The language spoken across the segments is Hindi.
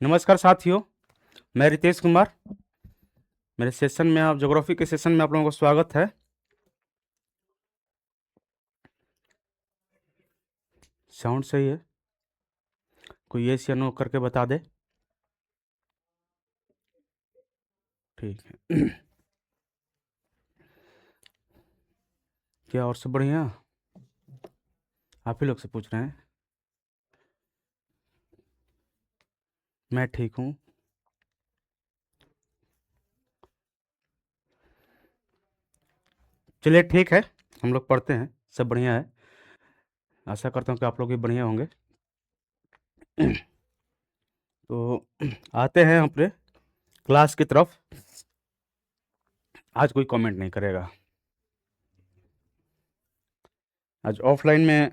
नमस्कार साथियों, मैं रितेश कुमार। मेरे सेशन में आप ज्योग्राफी के सेशन में आप लोगों को स्वागत है। साउंड सही है? कोई यस या नो करके बता दे। ठीक है। क्या और सब बढ़िया? आप ही लोग से पूछ रहे हैं। मैं ठीक हूँ। चलिए ठीक है, हम लोग पढ़ते हैं। सब बढ़िया है। आशा करता हूँ कि आप लोग भी बढ़िया होंगे। तो आते हैं अपने क्लास की तरफ। आज कोई कमेंट नहीं करेगा। आज ऑफलाइन में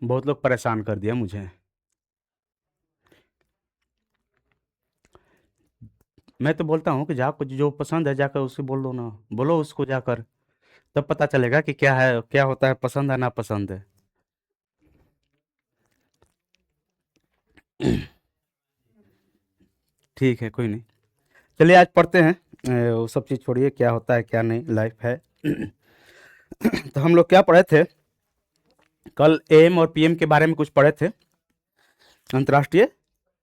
बहुत लोग परेशान कर दिया मुझे। मैं तो बोलता हूँ कि जाकर जो पसंद है जाकर उससे बोल दो ना, बोलो उसको जाकर, तब पता चलेगा कि क्या है, क्या होता है, पसंद है ना पसंद है। ठीक है, कोई नहीं। चलिए आज पढ़ते हैं। वो सब चीज़ छोड़िए, क्या होता है क्या नहीं, लाइफ है। तो हम लोग क्या पढ़े थे कल? एम और पीएम के बारे में कुछ पढ़े थे। अंतर्राष्ट्रीय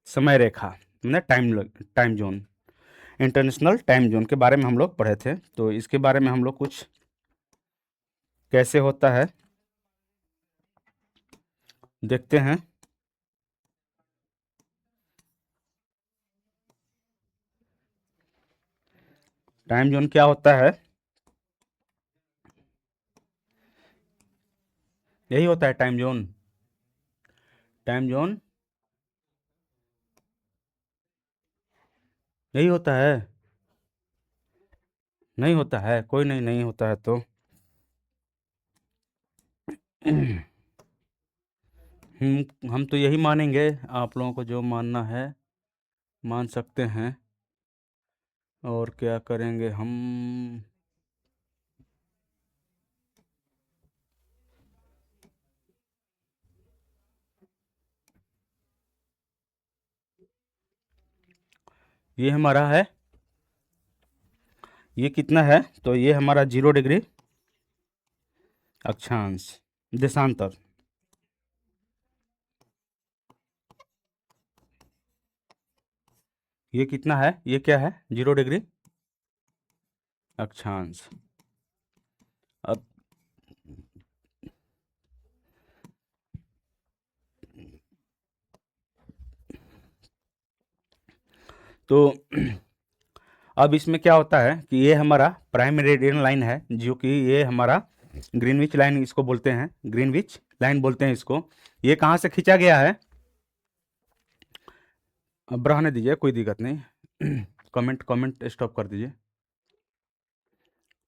समय रेखा, मैंने time zone, international time zone के बारे में हम लोग पढ़े थे। तो इसके बारे में हम लोग कुछ कैसे होता है देखते हैं। टाइम जोन क्या होता है? यही होता है टाइम जोन। टाइम जोन यही होता है। नहीं होता है? कोई नहीं, नहीं होता है तो हम तो यही मानेंगे। आप लोगों को जो मानना है मान सकते हैं। और क्या करेंगे हम? ये हमारा है, ये कितना है? तो ये हमारा 0 डिग्री अक्षांश, देशांतर। ये कितना है? ये क्या है? 0 डिग्री अक्षांश। अब तो अब इसमें क्या होता है कि ये हमारा प्राइम मेरिडियन लाइन है, जो कि ये हमारा ग्रीनविच लाइन इसको बोलते हैं, ग्रीनविच लाइन बोलते हैं इसको। ये कहाँ से खींचा गया है? अब रहने दीजिए, कोई दिक्कत नहीं। कमेंट कमेंट स्टॉप कर दीजिए।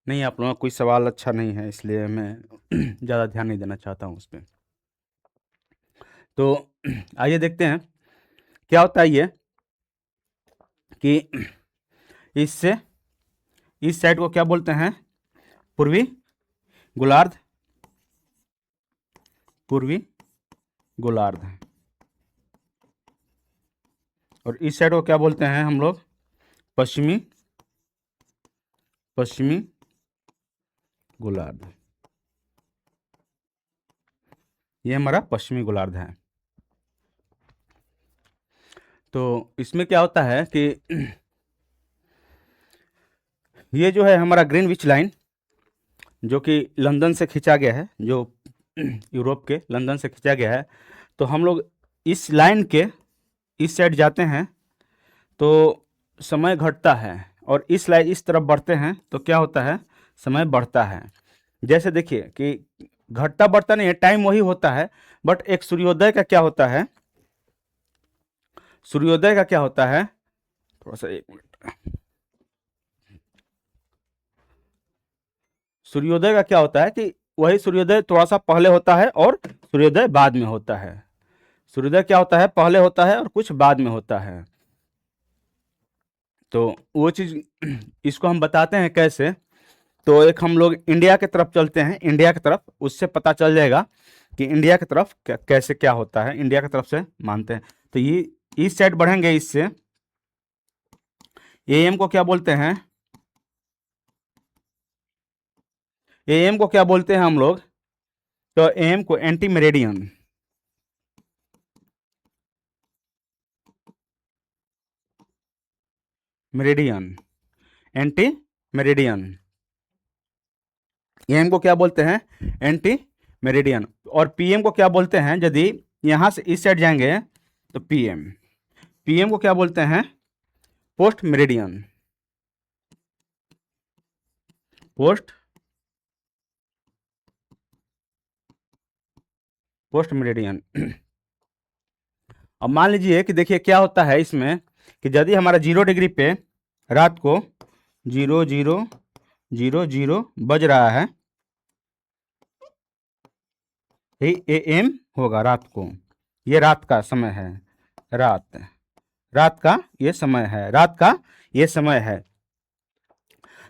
नहीं, आप लोगों का कोई सवाल अच्छा नहीं है, इसलिए मैं ज़्यादा ध्यान नहीं देना चाहता हूँ उस पर। तो आइए देखते हैं क्या होता है ये, कि इससे इस साइड को क्या बोलते हैं? पूर्वी गोलार्ध, पूर्वी गोलार्ध। और इस साइड को क्या बोलते हैं हम लोग? पश्चिमी, पश्चिमी गोलार्ध। ये हमारा पश्चिमी गोलार्ध है। तो इसमें क्या होता है कि ये जो है हमारा ग्रीनविच लाइन, जो कि लंदन से खींचा गया है, जो यूरोप के लंदन से खींचा गया है। तो हम लोग इस लाइन के इस साइड जाते हैं तो समय घटता है, और इस लाइन इस तरफ बढ़ते हैं तो क्या होता है? समय बढ़ता है। जैसे देखिए कि घटता बढ़ता नहीं है, टाइम वही होता है, बट एक सूर्योदय का क्या होता है? सूर्योदय का क्या होता है? थोड़ा सा, एक मिनट। सूर्योदय का क्या होता है कि वही सूर्योदय थोड़ा सा पहले होता है और सूर्योदय बाद में होता है। सूर्योदय क्या होता है? पहले होता है और कुछ बाद में होता है। तो वो चीज इसको हम बताते हैं कैसे। तो एक हम लोग इंडिया की तरफ चलते हैं, इंडिया की तरफ, उससे पता चल जाएगा कि इंडिया की तरफ कैसे क्या होता है। इंडिया की तरफ से मानते हैं। तो ये इस साइड बढ़ेंगे इससे, एएम को क्या बोलते हैं, एएम को क्या बोलते हैं हम लोग, तो एएम को anti meridian, meridian, anti meridian, am को क्या बोलते हैं, एंटी मेरिडियन। और पीएम को क्या बोलते हैं, यदि यहां से इस साइड जाएंगे तो पीएम, पीएम को क्या बोलते हैं, post meridian, post post meridian. अब मान लीजिए कि देखिए क्या होता है इसमें, कि यदि हमारा 0 डिग्री पे रात को 0000 बज रहा है, ये एएम होगा रात को, ये रात का समय है, रात रात का ये समय है, रात का ये समय है।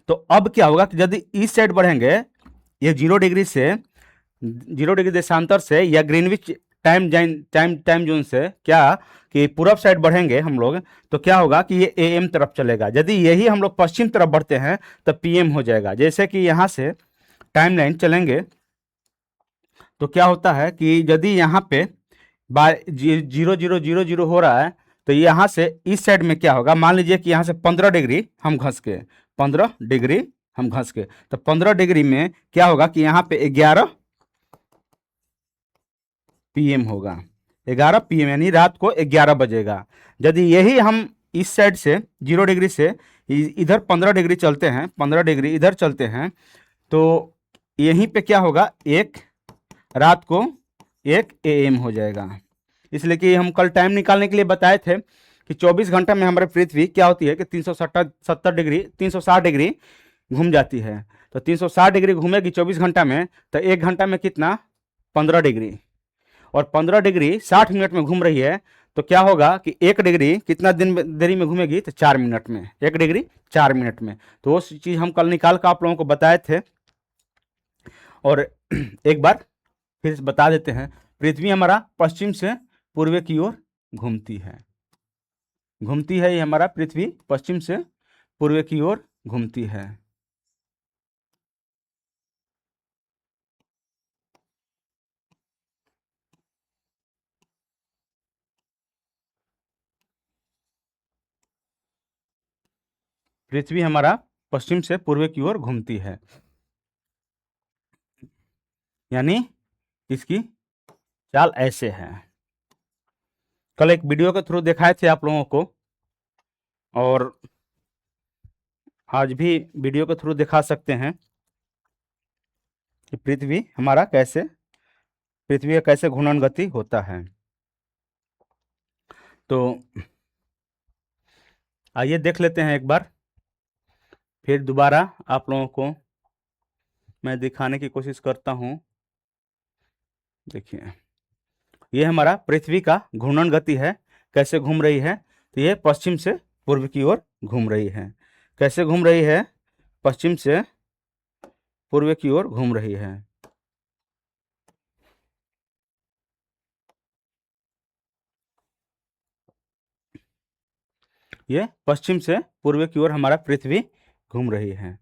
तो अब क्या होगा कि यदि इस साइड बढ़ेंगे, ये 0 डिग्री से, 0 डिग्री देशांतर से या ग्रीनविच टाइम जोन से, क्या कि पूरब साइड बढ़ेंगे हम लोग, तो क्या होगा कि ये एएम तरफ चलेगा। यदि यही हम लोग पश्चिम तरफ बढ़ते हैं तो पीएम हो जाएगा। जैसे कि यहाँ से टाइमलाइन चलेंगे तो क्या होता है कि यदि यहाँ पे 0000 हो रहा है, तो यहाँ से इस साइड में क्या होगा, मान लीजिए कि यहाँ से 15 डिग्री हम घस के, 15 डिग्री हम घस के, तो 15 डिग्री में क्या होगा कि यहाँ पे 11 पीएम होगा, 11 पीएम यानी रात को 11 बजेगा। यदि यही हम इस साइड से 0 डिग्री से इधर 15 डिग्री चलते हैं, 15 डिग्री इधर चलते हैं, तो यहीं पे क्या होगा, एक रात को 1 एएम हो जाएगा। इसलिए कि हम कल टाइम निकालने के लिए बताए थे कि 24 घंटा में हमारे पृथ्वी क्या होती है कि 360 डिग्री घूम जाती है। तो 360 डिग्री घूमेगी 24 घंटा में, तो 1 घंटा में कितना, 15 डिग्री, और 15 डिग्री 60 मिनट में घूम रही है, तो क्या होगा कि 1 डिग्री कितना देरी में घूमेगी, तो 4 मिनट में, 1 डिग्री 4 मिनट में। तो वो चीज़ हम कल निकाल कर आप लोगों को बताए थे। और एक बार फिर से बता देते हैं, पृथ्वी हमारा पश्चिम से पूर्व की ओर घूमती है, घूमती है, ये हमारा पृथ्वी पश्चिम से पूर्व की ओर घूमती है। पृथ्वी हमारा पश्चिम से पूर्व की ओर घूमती है, यानी इसकी चाल ऐसे है। कल एक वीडियो के थ्रू दिखाए थे आप लोगों को, और आज भी वीडियो के थ्रू दिखा सकते हैं कि पृथ्वी हमारा कैसे, पृथ्वी का कैसे घूर्णन गति होता है। तो आइए देख लेते हैं एक बार फिर दोबारा आप लोगों को मैं दिखाने की कोशिश करता हूँ। देखिए ये हमारा पृथ्वी का घूर्णन गति है, कैसे घूम रही है, तो ये पश्चिम से पूर्व की ओर घूम रही है। कैसे घूम रही है, पश्चिम से पूर्व की ओर घूम रही है। ये पश्चिम से पूर्व की ओर हमारा पृथ्वी घूम रही है।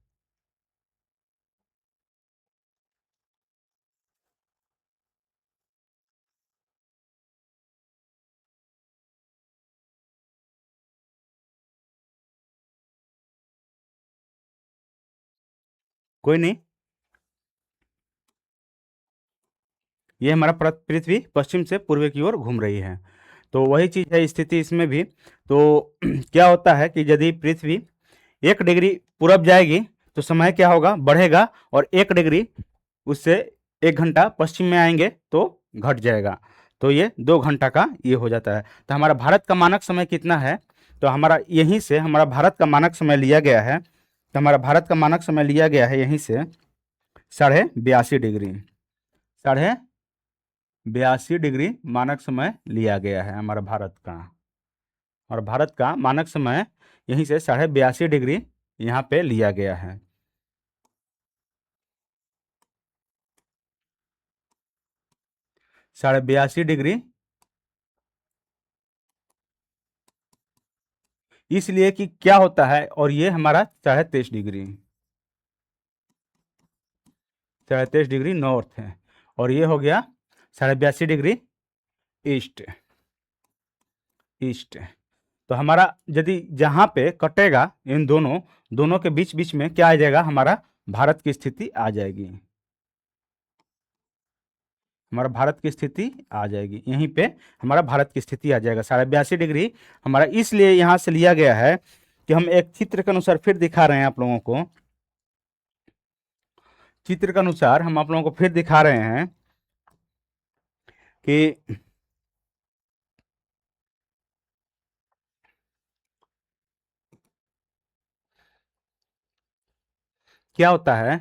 कोई नहीं, ये हमारा पृथ्वी पश्चिम से पूर्व की ओर घूम रही है। तो वही चीज़ है स्थिति इसमें भी। तो क्या होता है कि यदि पृथ्वी 1 डिग्री पूरब जाएगी तो समय क्या होगा, बढ़ेगा, और 1 डिग्री उससे 1 घंटा पश्चिम में आएंगे तो घट जाएगा। तो ये 2 घंटा का ये हो जाता है। तो हमारा भारत का मानक समय कितना है, तो हमारा यहीं से हमारा भारत का मानक समय लिया गया है। तो हमारा भारत का मानक समय लिया गया है यहीं से 82.5 डिग्री, 82.5 डिग्री मानक समय लिया गया है हमारा भारत का। और भारत का मानक समय यहीं से 82.5 डिग्री यहाँ पे लिया गया है। 82.5 डिग्री इसलिए कि क्या होता है, और ये हमारा 23.5 डिग्री, 23.5 डिग्री नॉर्थ है, और ये हो गया 82.5 डिग्री ईस्ट, ईस्ट। तो हमारा यदि जहाँ पे कटेगा इन दोनों दोनों के बीच बीच में क्या आ जाएगा, हमारा भारत की स्थिति आ जाएगी, हमारा भारत की स्थिति आ जाएगी, यहीं पे हमारा भारत की स्थिति आ जाएगा 82.5 डिग्री हमारा। इसलिए यहाँ से लिया गया है कि हम एक चित्र के अनुसार फिर दिखा रहे हैं आप लोगों को, चित्र के अनुसार हम आप लोगों को फिर दिखा रहे हैं कि क्या होता है।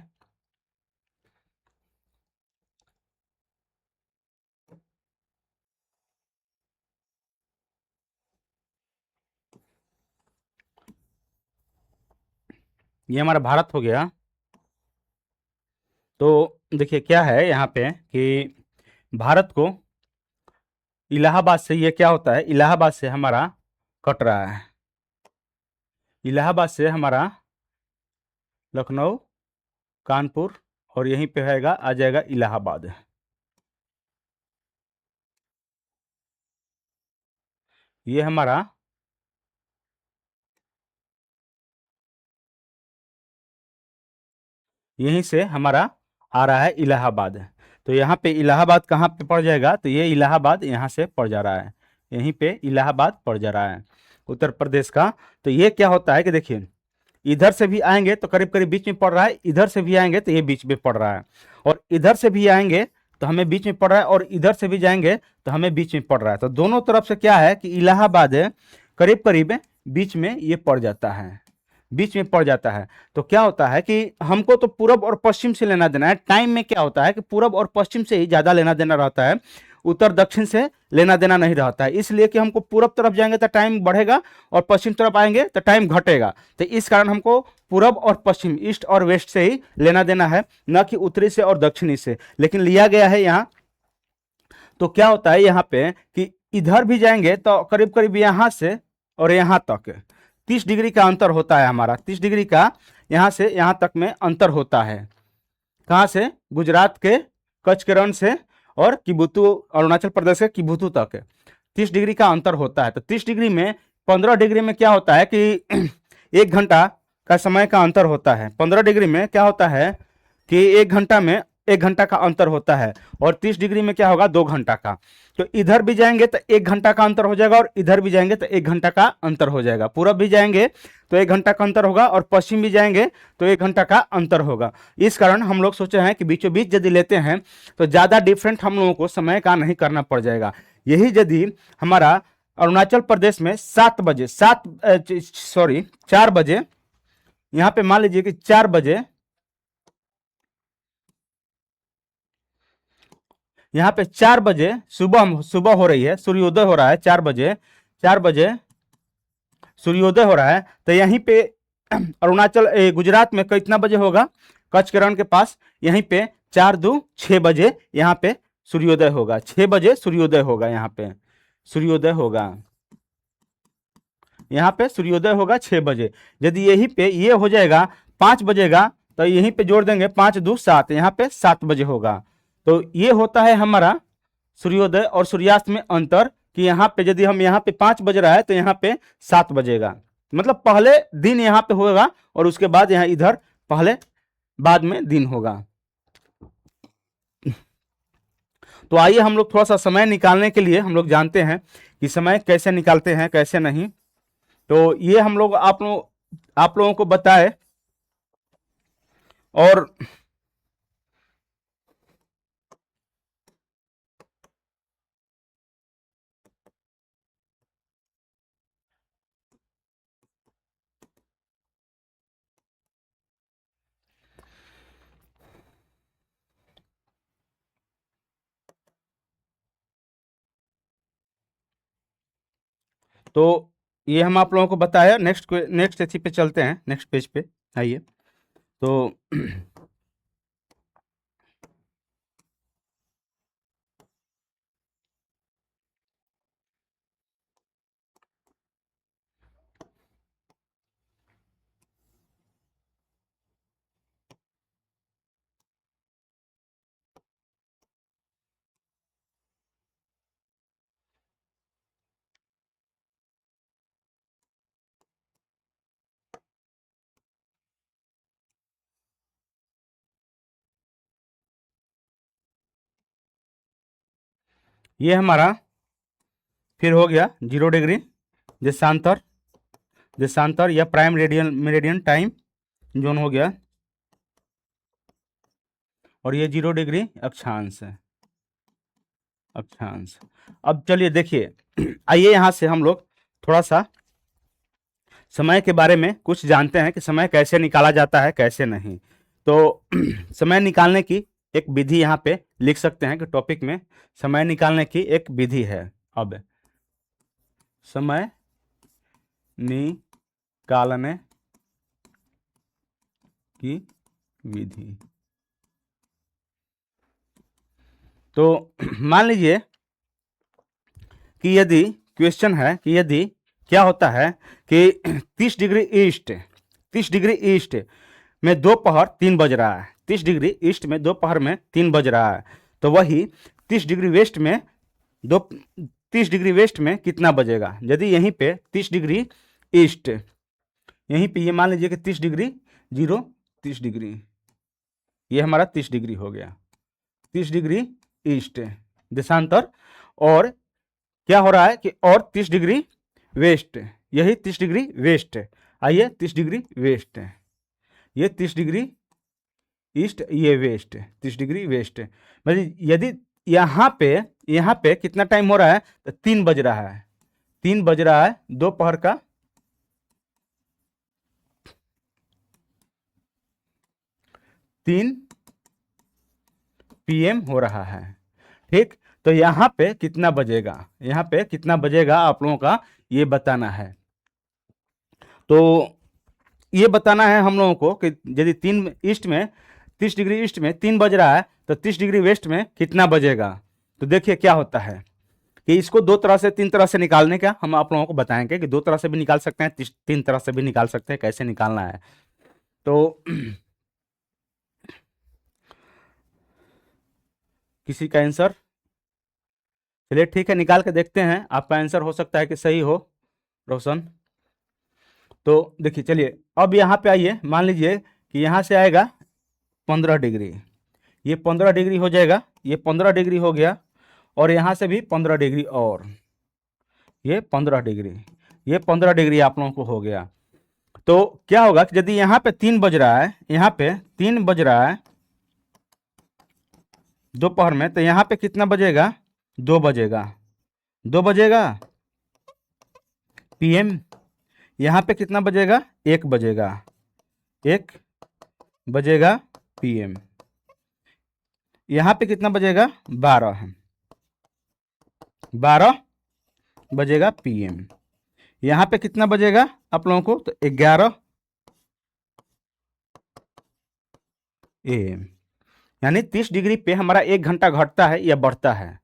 ये हमारा भारत हो गया। तो देखिए क्या है यहाँ पे कि भारत को इलाहाबाद से, ये क्या होता है, इलाहाबाद से हमारा कट रहा है, इलाहाबाद से हमारा लखनऊ, कानपुर, और यहीं पे आएगा, आ जाएगा इलाहाबाद। ये हमारा यहीं से हमारा आ रहा है इलाहाबाद। तो यहाँ पे इलाहाबाद कहाँ पे पड़ जाएगा, तो ये इलाहाबाद यहाँ से पड़ जा रहा है, यहीं पे इलाहाबाद पड़ जा रहा है उत्तर प्रदेश का। तो ये क्या होता है कि देखिए, इधर से भी आएंगे तो करीब करीब बीच में पड़ रहा है, इधर से भी आएंगे तो ये बीच में पड़ रहा है, और इधर से भी आएंगे तो हमें बीच में पड़ रहा है, और इधर से भी जाएंगे तो हमें बीच में पड़ रहा है। तो दोनों तरफ से क्या है कि इलाहाबाद करीब करीब बीच में ये पड़ जाता है, बीच में पड़ जाता है। तो क्या होता है कि हमको तो पूरब और पश्चिम से लेना देना है, टाइम में क्या होता है कि पूरब और पश्चिम से ही ज़्यादा लेना देना रहता है, उत्तर दक्षिण से लेना देना नहीं रहता है। इसलिए कि हमको पूरब तरफ जाएंगे तो टाइम बढ़ेगा, और पश्चिम तरफ आएंगे तो टाइम घटेगा। तो इस कारण हमको पूरब और पश्चिम, ईस्ट और वेस्ट से ही लेना देना है, न कि उत्तरी से और दक्षिणी से। लेकिन लिया गया है यहाँ, तो क्या होता है यहाँ पे कि इधर भी जाएंगे तो करीब करीब यहाँ से और यहाँ तक 30 डिग्री का अंतर होता है हमारा, 30 डिग्री का यहाँ से यहाँ तक में अंतर होता है। कहाँ से, गुजरात के कच्छ के रण से और किबुतु, अरुणाचल प्रदेश के किबुतु तक 30 डिग्री का अंतर होता है। तो 30 डिग्री में 15 डिग्री में क्या होता है कि 1 घंटा का समय का अंतर होता है। 15 डिग्री में क्या होता है कि 1 घंटा में 1 घंटा का अंतर होता है, और 30 डिग्री में क्या होगा, 2 घंटा का। तो इधर भी जाएंगे तो 1 घंटा का अंतर हो जाएगा, और इधर भी जाएंगे तो 1 घंटा का अंतर हो जाएगा। पूरब भी जाएंगे तो 1 घंटा का अंतर होगा, और पश्चिम भी जाएंगे तो 1 घंटा का अंतर होगा। इस कारण हम लोग सोचे हैं कि बीचों बीच यदि लेते हैं तो ज़्यादा डिफरेंट हम लोगों को समय का नहीं करना पड़ जाएगा। यही यदि हमारा अरुणाचल प्रदेश में 7 बजे, 4 बजे, यहाँ पे मान लीजिए कि 4 बजे, यहाँ पे 4 बजे सुबह सुबह हो रही है, सूर्योदय हो रहा है 4 बजे, 4 बजे सूर्योदय हो रहा है। तो यहीं पे अरुणाचल गुजरात में कितना बजे होगा, कच्छ के रण के पास, यहीं पे 4 2 6 बजे यहाँ पे सूर्योदय होगा, 6 बजे सूर्योदय होगा, यहाँ पे सूर्योदय होगा, यहाँ पे सूर्योदय होगा 6 बजे। यदि यहीं पे ये हो जाएगा 5 बजेगा, तो यहीं पे जोड़ देंगे 5 2 7, यहाँ पे 7 बजे होगा। तो ये होता है हमारा सूर्योदय और सूर्यास्त में अंतर, कि यहाँ पे यदि हम यहाँ पे 5 बज रहा है तो यहाँ पे 7 बजेगा, मतलब पहले दिन यहाँ पे होगा, और उसके बाद यहाँ इधर पहले बाद में दिन होगा। तो आइए हम लोग थोड़ा सा समय निकालने के लिए हम लोग जानते हैं कि समय कैसे निकालते हैं कैसे नहीं। तो ये हम लोग आप लोगों को बताए, और तो ये हम आप लोगों को बताया। नेक्स्ट नेक्स्ट इसी पे चलते हैं, नेक्स्ट पेज पे आइए। तो ये हमारा फिर हो गया 0 डिग्री देशांतर, देशांतर या प्राइम मेरिडियन टाइम जोन हो गया, और ये 0 डिग्री अक्षांश है, अक्षांश। अब चलिए देखिए, आइए यहाँ से हम लोग थोड़ा सा समय के बारे में कुछ जानते हैं कि समय कैसे निकाला जाता है, कैसे नहीं। तो समय निकालने की एक विधि यहाँ पे लिख सकते हैं कि टॉपिक में समय निकालने की एक विधि है। अब समय निकालने की विधि, तो मान लीजिए कि यदि क्वेश्चन है कि यदि क्या होता है कि 30 डिग्री ईस्ट, 30 डिग्री ईस्ट में दोपहर 3 बज रहा है, 30 डिग्री ईस्ट में दोपहर में 3 बज रहा है, तो वही 30 डिग्री वेस्ट में 30 डिग्री वेस्ट में कितना बजेगा। यदि यहीं पे 30 डिग्री ईस्ट, यहीं पे ये मान लीजिए कि 30 डिग्री 30 डिग्री, ये हमारा 30 डिग्री हो गया, 30 डिग्री ईस्ट देशांतर, और क्या हो रहा है कि और 30 डिग्री वेस्ट, यही 30 डिग्री वेस्ट, आइए 30 डिग्री वेस्ट, ये 30 डिग्री ईस्ट, ये वेस्ट, 30 डिग्री वेस्ट। मतलब यदि यहाँ पे कितना टाइम हो रहा है, तो 3 बज रहा है, 3 बज रहा है दोपहर का, 3 PM हो रहा है, ठीक। तो यहाँ पे कितना बजेगा, यहाँ पे कितना बजेगा आप लोगों का ये बताना है। तो ये बताना है हम लोगों को कि यदि 3 ईस्ट में 30 डिग्री ईस्ट में 3 बज रहा है, तो 30 डिग्री वेस्ट में कितना बजेगा। तो देखिए क्या होता है कि इसको 2 तरह से 3 तरह से निकालने का हम आप लोगों को बताएंगे कि 2 तरह से भी निकाल सकते हैं, 3 तरह से भी निकाल सकते हैं, कैसे निकालना है। तो किसी का आंसर, चलिए ठीक है, निकाल के देखते हैं, आपका आंसर हो सकता है कि सही हो रोशन। तो देखिए चलिए, अब यहाँ पे आइए, मान लीजिए कि यहाँ से आएगा 15 डिग्री, ये 15 डिग्री हो जाएगा, ये 15 डिग्री हो गया, और यहाँ से भी 15 डिग्री, और ये 15 डिग्री, ये 15 डिग्री आप लोगों को हो गया। तो क्या होगा कि यदि यहाँ पे 3 बज रहा है, यहाँ पे 3 बज रहा है दोपहर में, तो यहाँ पे कितना बजेगा, 2 बजेगा, 2 बजेगा PM। यहाँ पे कितना बजेगा, 1 बजेगा, 1 बजेगा PM। यहाँ पे कितना बजेगा, 12 बजेगा PM। यहाँ पे कितना बजेगा आप लोगों को, तो 11 AM। यानी 30 डिग्री पे हमारा 1 घंटा घटता है या बढ़ता है।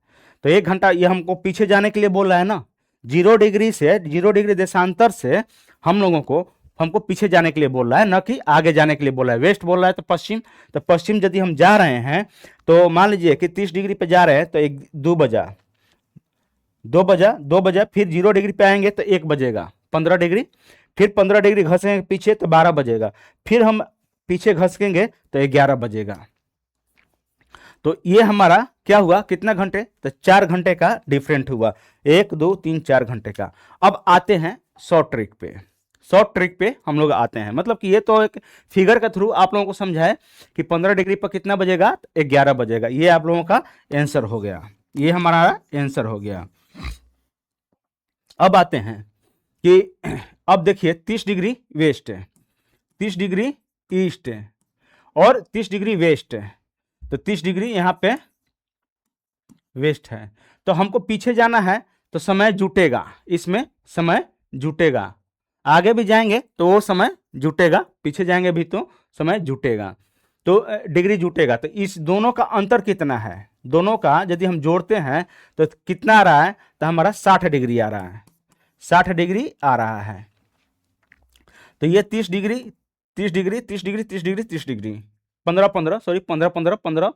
तो 1 घंटा ये हमको पीछे जाने के लिए बोल रहा है ना, 0 डिग्री से, 0 डिग्री देशांतर से हम लोगों को, हमको पीछे जाने के लिए बोल रहा है, न कि आगे जाने के लिए बोल रहा है। वेस्ट बोल रहा है तो पश्चिम, तो पश्चिम यदि हम जा रहे हैं, तो मान लीजिए कि 30 डिग्री पे जा रहे हैं, तो 2 बजा, 2 बजा, फिर 0 डिग्री पे आएंगे तो 1 बजेगा, 15 डिग्री, फिर 15 डिग्री घसेंगे पीछे तो 12 बजेगा, फिर हम पीछे घसकेंगे तो 11 बजेगा। तो ये हमारा क्या हुआ, कितना घंटे, तो 4 घंटे का डिफरेंट हुआ, 1 2 3 4 घंटे का। अब आते हैं शॉर्ट ट्रिक पे, शॉर्ट ट्रिक पे हम लोग आते हैं, मतलब कि ये तो एक फिगर के थ्रू आप लोगों को समझाए कि 15 डिग्री पर कितना बजेगा, तो 11 बजेगा। ये आप लोगों का आंसर हो गया, ये हमारा आंसर हो गया। अब आते हैं कि अब देखिए 30 डिग्री वेस्ट है, 30 डिग्री ईस्ट है, और 30 डिग्री वेस्ट है, तो 30 डिग्री यहाँ पे वेस्ट है। तो हमको पीछे जाना है तो समय जुटेगा, इसमें समय जुटेगा, आगे भी जाएंगे तो वो समय जुटेगा, पीछे जाएंगे भी तो समय जुटेगा, तो डिग्री जुटेगा। तो इस दोनों का अंतर कितना है, दोनों का यदि हम जोड़ते हैं तो कितना आ रहा है, तो हमारा 60 डिग्री आ रहा है, 60 डिग्री आ रहा है। तो ये 30 degree 30 degree 30 degree 30 degree 30 degree 15 15 sorry 15 15 15।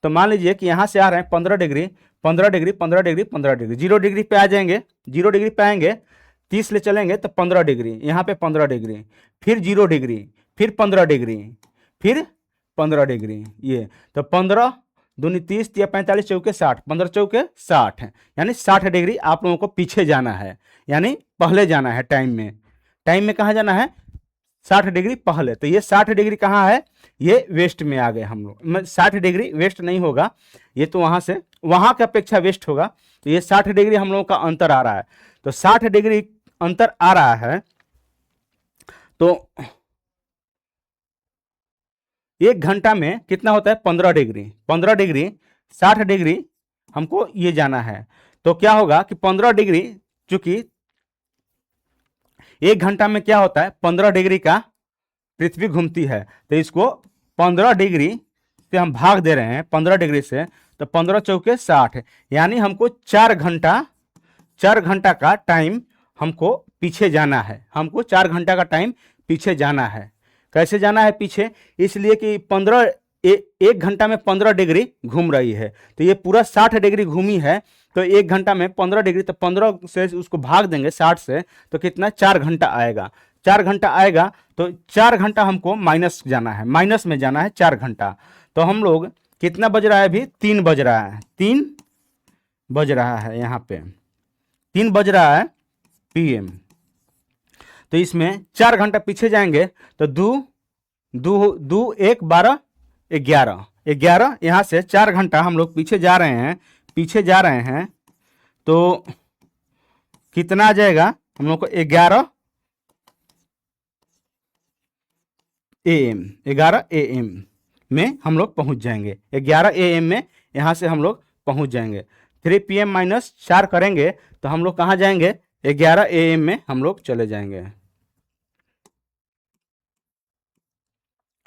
तो मान लीजिए कि यहाँ से आ रहे हैं 15 degree 15 degree 15 degree 15 degree, 0 degree पे आ जाएंगे, 0 डिग्री पे आएंगे, 30 ले चलेंगे तो 15 डिग्री, यहाँ पे 15 डिग्री, फिर 0 डिग्री, फिर 15 डिग्री, फिर 15 डिग्री, ये तो 15 दूनी 30, या 45 चौके 60, 15 चौके 60 है, यानी 60 डिग्री आप लोगों को पीछे जाना है, यानी पहले जाना है टाइम में। टाइम में कहाँ जाना है? 60 डिग्री पहले। तो ये 60 डिग्री कहाँ है? ये वेस्ट में आ गए हम लोग। 60 डिग्री वेस्ट नहीं होगा, ये तो वहां से वहां की अपेक्षा वेस्ट होगा। तो ये 60 डिग्री हम लोगों का अंतर आ रहा है। तो 60 डिग्री अंतर आ रहा है, तो 1 घंटा में कितना होता है? 15 डिग्री। 15 डिग्री 60 डिग्री हमको ये जाना है। तो क्या होगा कि 15 डिग्री, चूंकि 1 घंटा में क्या होता है? 15 डिग्री का पृथ्वी घूमती है, तो इसको 15 डिग्री से हम भाग दे रहे हैं 15 डिग्री से, तो 15 चौके 60, यानी हमको 4 घंटा का टाइम हमको पीछे जाना है। हमको 4 घंटा का टाइम पीछे जाना है। कैसे जाना है पीछे? इसलिए कि 1 घंटा में 15 डिग्री घूम रही है, तो ये पूरा 60 डिग्री घूमी है। तो 1 घंटा में 15 डिग्री, तो 15 से उसको भाग देंगे 60 से, तो कितना? 4 घंटा आएगा। 4 घंटा आएगा, तो 4 घंटा हमको माइनस जाना है, माइनस में जाना है 4 घंटा। तो हम लोग कितना बज रहा है अभी? 3 बज रहा है, 3 बज रहा है, यहाँ पे 3 बज रहा है PM। तो इसमें 4 घंटा पीछे जाएंगे, तो 1 12 11 11, यहाँ से 4 घंटा हम लोग पीछे जा रहे हैं, पीछे जा रहे हैं। तो कितना आ जाएगा हम लोग को? 11 AM, 11 AM में हम लोग पहुंच जाएंगे। 11 AM में यहाँ से हम लोग पहुंच जाएंगे। 3 PM माइनस 4 करेंगे तो हम लोग कहाँ जाएंगे? 11 AM में हम लोग चले जाएंगे।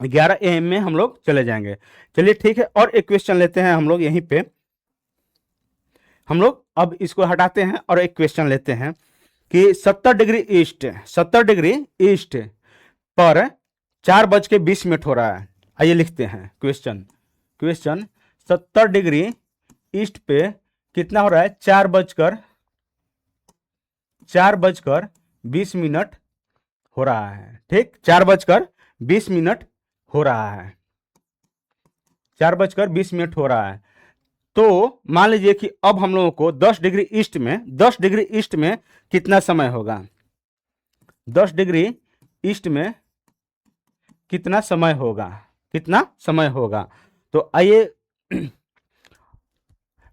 11 AM में हम लोग चले जाएंगे। चलिए ठीक है, और एक क्वेश्चन लेते हैं हम लोग यहीं पे। हम लोग अब इसको हटाते हैं और एक क्वेश्चन लेते हैं कि 70 डिग्री ईस्ट, 70 डिग्री ईस्ट पर 4:20 हो रहा है। आइए लिखते हैं क्वेश्चन। क्वेश्चन 70 डिग्री ईस्ट पे कितना हो रहा है? 4:20 हो रहा है। ठीक, 4:20 हो रहा है, 4:20 हो रहा है। तो मान लीजिए कि अब हम लोगों को 10 डिग्री ईस्ट में, 10 डिग्री ईस्ट में कितना समय होगा? 10 डिग्री ईस्ट में कितना समय होगा? कितना समय होगा? तो आइए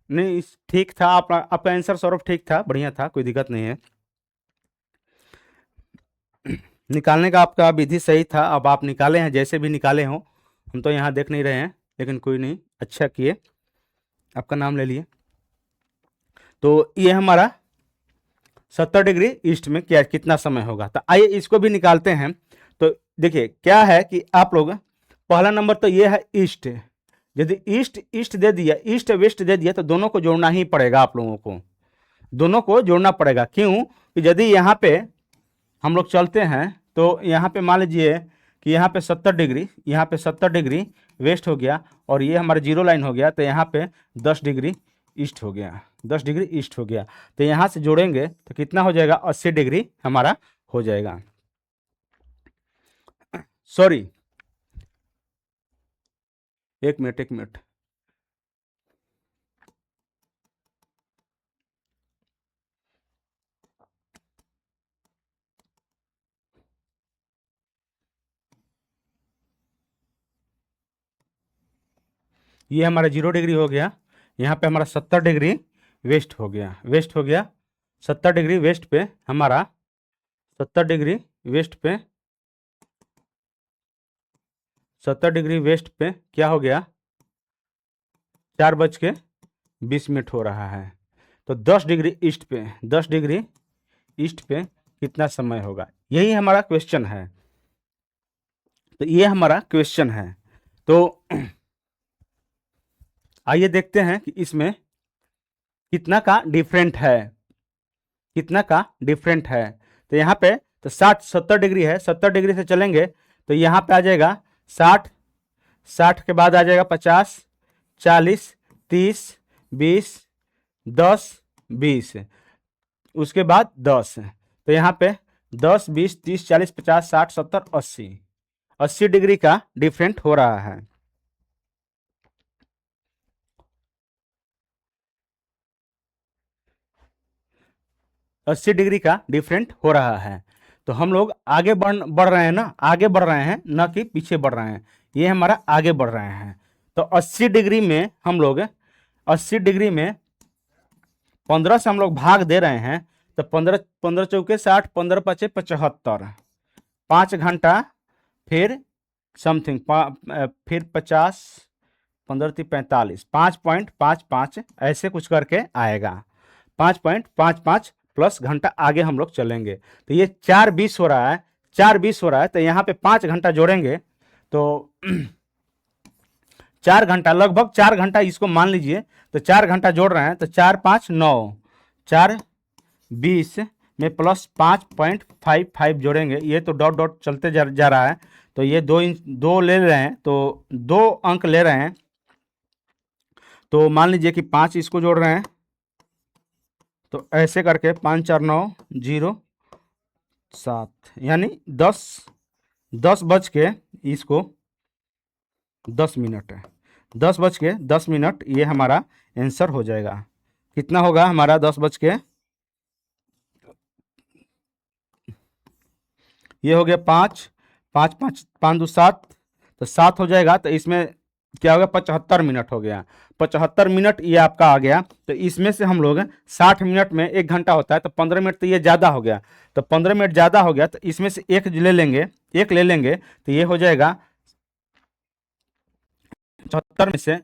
नहीं, ठीक था, आपका आंसर सौरभ ठीक था, बढ़िया था, कोई दिक्कत नहीं है। निकालने का आपका विधि सही था। अब आप निकाले हैं, जैसे भी निकाले हो, हम तो यहाँ देख नहीं रहे हैं, लेकिन कोई नहीं, अच्छा किए, आपका नाम ले लिए। तो ये हमारा 70 डिग्री ईस्ट में क्या कितना समय होगा। तो आइए इसको भी निकालते हैं। तो देखिए क्या है कि आप लोग, पहला नंबर तो ये है ईस्ट। यदि ईस्ट ईस्ट दे दिया, ईस्ट वेस्ट दे दिया, तो दोनों को जोड़ना ही पड़ेगा आप लोगों को, दोनों को जोड़ना पड़ेगा। क्यों? कि यदि यहाँ पे हम लोग चलते हैं, तो यहाँ पे मान लीजिए कि यहाँ पे 70 डिग्री, यहाँ पे 70 डिग्री वेस्ट हो गया, और ये हमारा जीरो लाइन हो गया, तो यहाँ पे 10 डिग्री ईस्ट हो गया, 10 डिग्री ईस्ट हो गया। तो यहाँ से जोड़ेंगे तो कितना हो जाएगा? 80 डिग्री हमारा हो जाएगा। सॉरी, एक मिनट, ये हमारा 0 डिग्री हो गया, यहाँ पे हमारा 70 डिग्री वेस्ट हो गया, वेस्ट हो गया। 70 डिग्री वेस्ट पे हमारा, 70 डिग्री वेस्ट पे, 70 डिग्री वेस्ट पे क्या हो गया? 4:20 हो रहा है। तो 10 डिग्री ईस्ट पे, 10 डिग्री ईस्ट पे कितना समय होगा? यही हमारा क्वेश्चन है। तो ये हमारा क्वेश्चन है। तो आइए देखते हैं कि इसमें कितना का डिफरेंट है, कितना का डिफरेंट है। तो यहाँ पे तो 70 डिग्री है, 70 डिग्री से चलेंगे तो यहाँ पे आ जाएगा 60, 60 के बाद आ जाएगा 50, 40, 30, 20, 10, 20, उसके बाद 10। तो यहाँ पे 10, 20, 30, 40, 50, 60, 70, 80, 80 डिग्री का डिफरेंट हो रहा है। 80 डिग्री का डिफरेंट हो रहा है। तो हम लोग आगे बढ़ रहे हैं ना, आगे बढ़ रहे हैं ना कि पीछे बढ़ रहे हैं, ये हमारा आगे बढ़ रहे हैं। तो 80 डिग्री में हम लोग 80 डिग्री में 15 से हम लोग भाग दे रहे हैं। तो 15 15 चौके 60, 15 पचे 75, 5 घंटा, फिर समथिंग फिर 50, 15 × 3 = 45, 5.55 ऐसे कुछ करके आएगा। 5.55 प्लस घंटा आगे हम लोग चलेंगे। तो ये 4:20 हो रहा है, 4:20 हो रहा है। तो यहाँ पे 5 घंटा जोड़ेंगे तो 4 घंटा, लगभग 4 घंटा इसको मान लीजिए। तो 4 घंटा जोड़ रहे हैं तो 4×5 = 9, 4:20 में प्लस 5.55 जोड़ेंगे। ये तो डॉट डॉट चलते जा रहा है। तो ये 2 ले रहे हैं, तो 2 अंक ले रहे हैं। तो मान लीजिए कि 5 इसको जोड़ रहे हैं। तो ऐसे करके 5×4=9, 0×7 यानी 10 बज के इसको 10 मिनट है, 10 बज के 10 मिनट ये हमारा आंसर हो जाएगा। कितना होगा हमारा 10 बज के, ये हो गया 5, 5 5 5 2 7, तो 7 हो जाएगा। तो इसमें क्या हो गया, 75 मिनट हो गया। 75 मिनट ये आपका आ गया। तो इसमें से हम लोग 60 मिनट में 1 घंटा होता है, तो 15 मिनट तो ये ज़्यादा हो गया। तो 15 मिनट ज़्यादा हो गया, तो इसमें से एक ले लेंगे, एक ले लेंगे। तो ये हो जाएगा 75 में से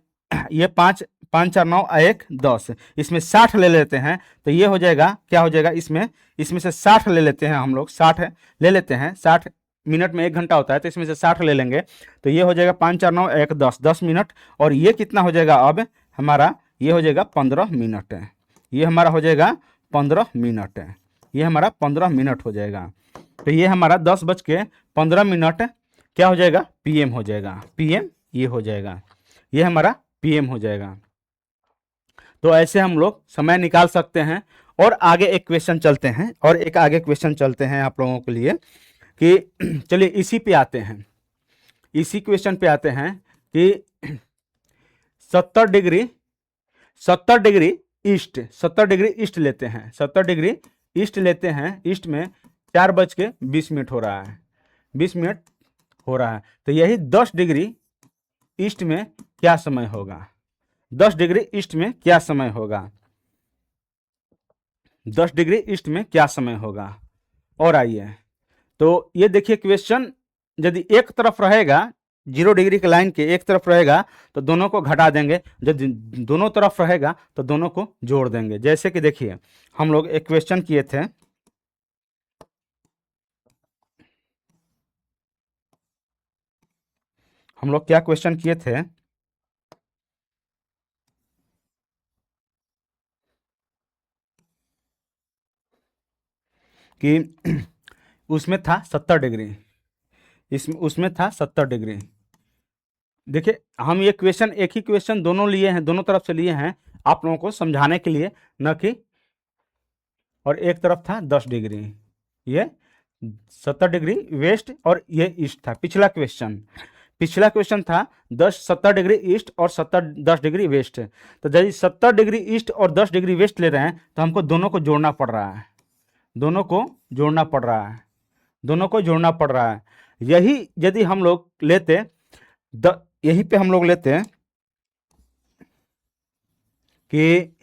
ये 5, 5×4=9, 1×10, इसमें 60 ले लेते हैं। तो ये हो जाएगा, क्या हो जाएगा इसमें से 60 ले लेते हैं हम लोग, 60 ले लेते हैं। 60 मिनट में 1 घंटा होता है, तो इसमें से 60 ले लेंगे। तो ये हो जाएगा 5×4=9, 1×10, 10 मिनट। और ये कितना हो जाएगा अब हमारा, ये हो जाएगा 15 मिनट। ये हमारा हो जाएगा 15 मिनट। ये हमारा 15 मिनट हो जाएगा। तो ये हमारा 10:15 क्या हो जाएगा, PM हो जाएगा। PM ये हो जाएगा, ये हमारा PM हो जाएगा। तो ऐसे हम लोग समय निकाल सकते हैं। और आगे एक क्वेश्चन चलते हैं, और एक आगे क्वेश्चन चलते हैं आप लोगों के लिए कि चलिए इसी पे आते हैं, इसी क्वेश्चन पे आते हैं कि 70 degree 70 degree east, 70 degree east लेते हैं, 70 डिग्री ईस्ट लेते हैं। ईस्ट में 4:20 हो रहा है, 20 मिनट हो रहा है। तो यही 10 डिग्री ईस्ट में क्या समय होगा, 10 डिग्री ईस्ट में क्या समय होगा, 10 डिग्री ईस्ट में क्या समय होगा। और आइए, तो ये देखिए क्वेश्चन, यदि एक तरफ रहेगा 0 डिग्री के लाइन के एक तरफ रहेगा तो दोनों को घटा देंगे, जब दोनों तरफ रहेगा तो दोनों को जोड़ देंगे। जैसे कि देखिए हम लोग एक क्वेश्चन किए थे, हम लोग क्या क्वेश्चन किए थे कि उसमें था 70 डिग्री, इसमें उसमें था 70 डिग्री। देखिए हम ये क्वेश्चन, एक ही क्वेश्चन दोनों लिए हैं, दोनों तरफ से लिए हैं आप लोगों को समझाने के लिए, न कि, और एक तरफ था 10 डिग्री, ये 70 डिग्री वेस्ट और ये ईस्ट था। पिछला क्वेश्चन था 70 डिग्री ईस्ट और 10 डिग्री वेस्ट। तो यदि 70 डिग्री ईस्ट और 10 डिग्री वेस्ट ले रहे हैं तो हमको दोनों को जोड़ना पड़ रहा है, दोनों को जोड़ना पड़ रहा है, दोनों को जोड़ना पड़ रहा है। यही यदि हम लोग लेते, यही पे हम लोग लेते हैं कि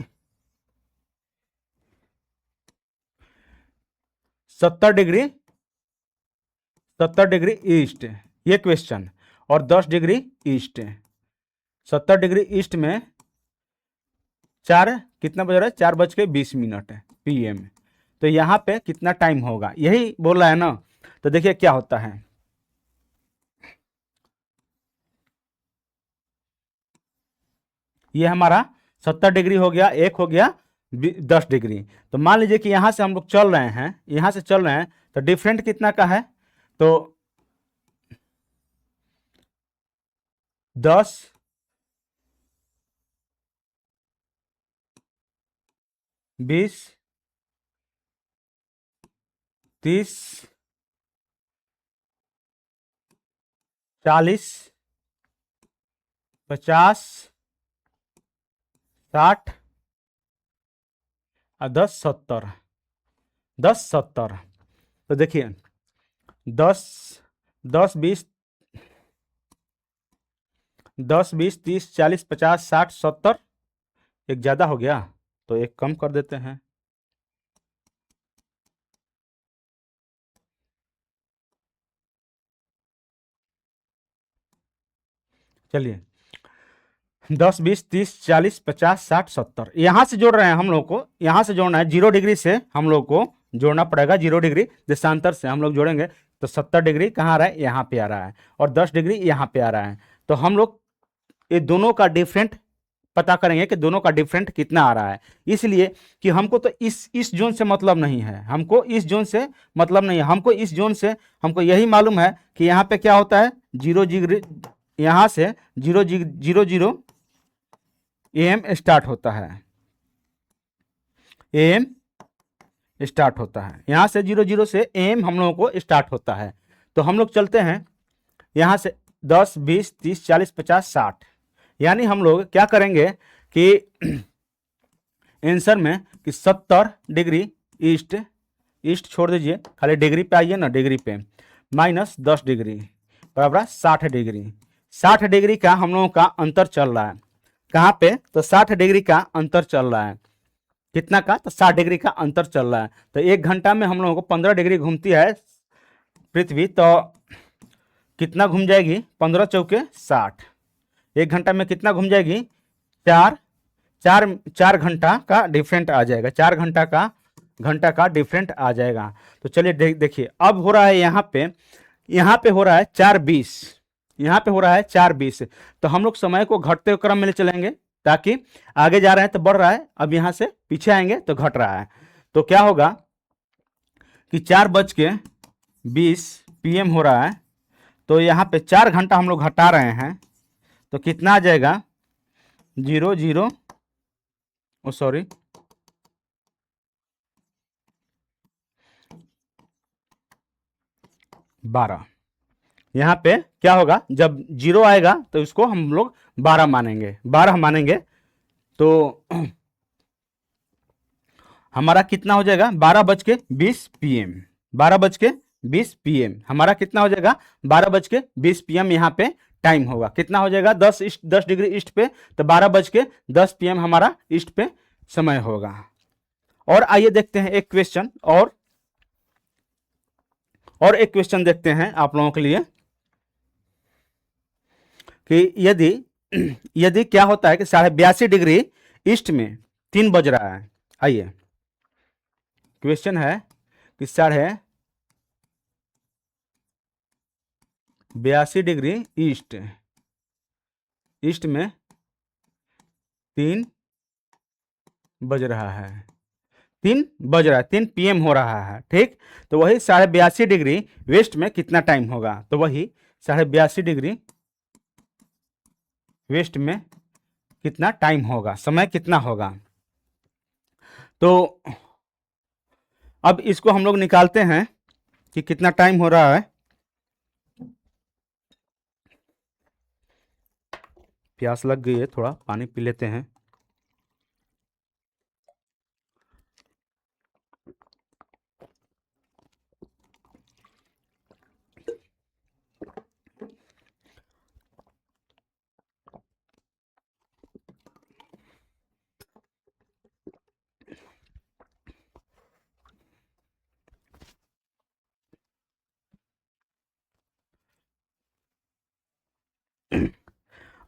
70 डिग्री ईस्ट ये क्वेश्चन, और 10 डिग्री ईस्ट, 70 डिग्री ईस्ट में 4 कितना बज रहा है, 4:20 PM। तो यहाँ पे कितना टाइम होगा, यही बोल रहा है ना। तो देखिए क्या होता है, ये हमारा 70 डिग्री हो गया, एक हो गया 10 डिग्री। तो मान लीजिए कि यहां से हम लोग चल रहे हैं, यहां से चल रहे हैं, तो डिफरेंट कितना का है, तो 10, 20, 30, 40, 50, 60 और 10, 70। 10 70। तो देखिए 10 10 20 10 20 30 40 50 60 70। एक ज़्यादा हो गया तो एक कम कर देते हैं। चलिए 10 20 30 40 50 60 70 यहाँ से जोड़ रहे हैं हम लोग को, यहाँ से जोड़ना है 0 डिग्री से हम लोग को जोड़ना पड़ेगा। 0 डिग्री देशांतर से हम लोग जोड़ेंगे तो 70 डिग्री कहाँ आ रहा है, यहाँ पे आ रहा है, और 10 डिग्री यहाँ पे आ रहा है। तो हम लोग ये दोनों का डिफरेंट पता करेंगे कि दोनों का डिफरेंट कितना आ रहा है। इसलिए कि हमको तो इस जोन से मतलब नहीं है, हमको इस जोन से मतलब नहीं है, हमको इस जोन से हमको यही मालूम है कि यहाँ पे क्या होता है 0 डिग्री, यहाँ से 0 AM स्टार्ट होता है, AM स्टार्ट होता है, यहाँ से 0 से AM हम लोगों को स्टार्ट होता है। तो हम लोग चलते हैं यहाँ से 10 20 30 40 50 60, यानी हम लोग क्या करेंगे कि आंसर में कि 70 डिग्री ईस्ट, ईस्ट छोड़ दीजिए, खाली डिग्री पे आइए ना, डिग्री पे माइनस 10 डिग्री बराबर 60 डिग्री। 60 डिग्री का हम लोगों का अंतर चल रहा है, कहाँ पे, तो 60 डिग्री का अंतर चल रहा है। कितना का, तो 60 डिग्री का अंतर चल रहा है। तो 1 घंटा में हम लोगों को 15 डिग्री घूमती है पृथ्वी, तो कितना घूम जाएगी, 15 चौके 60, 1 घंटा में कितना घूम जाएगी, 4 घंटा का डिफरेंट आ जाएगा, 4 घंटा का डिफरेंट आ जाएगा। तो चलिए देखिए अब हो रहा है यहाँ पे हो रहा है 4:20, यहाँ पे हो रहा है 4:20। तो हम लोग समय को घटते हुए क्रम में ले चलेंगे, ताकि आगे जा रहे हैं तो बढ़ रहा है, अब यहाँ से पीछे आएंगे तो घट रहा है। तो क्या होगा कि 4:20 PM हो रहा है, तो यहाँ पे 4 घंटा हम लोग घटा रहे हैं, तो कितना आ जाएगा 12। यहाँ पे क्या होगा, जब 0 आएगा तो इसको हम लोग 12 मानेंगे, तो हमारा कितना हो जाएगा 12:20 PM, 12:20 PM हमारा कितना हो जाएगा 12:20 PM यहाँ पे टाइम होगा। कितना हो जाएगा 10 डिग्री ईस्ट पे, तो 12:10 PM हमारा ईस्ट पे समय होगा। और आइए देखते हैं एक क्वेश्चन, और एक क्वेश्चन देखते हैं आप लोगों के लिए कि यदि क्या होता है कि 82.5 डिग्री ईस्ट में 3 बज रहा है। आइए क्वेश्चन है कि 82.5 डिग्री ईस्ट में 3 बज रहा है, 3 PM हो रहा है, ठीक। तो वही 82.5 डिग्री वेस्ट में कितना टाइम होगा, तो वही 82.5 डिग्री वेस्ट में कितना टाइम होगा, समय कितना होगा। तो अब इसको हम लोग निकालते हैं कि कितना टाइम हो रहा है। प्यास लग गई है, थोड़ा पानी पी लेते हैं।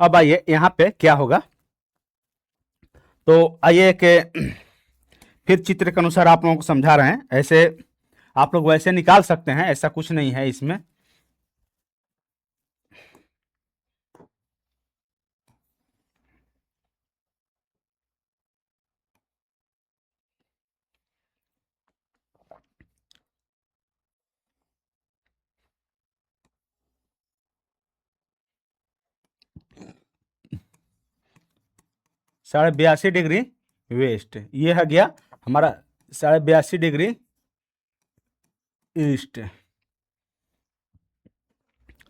अब आइए यहाँ पे क्या होगा, तो आइए कि फिर चित्र के अनुसार आप लोगों को समझा रहे हैं, ऐसे आप लोग वैसे निकाल सकते हैं, ऐसा कुछ नहीं है इसमें। साढ़े 82 डिग्री वेस्ट, ये है गया हमारा 82.5 डिग्री ईस्ट।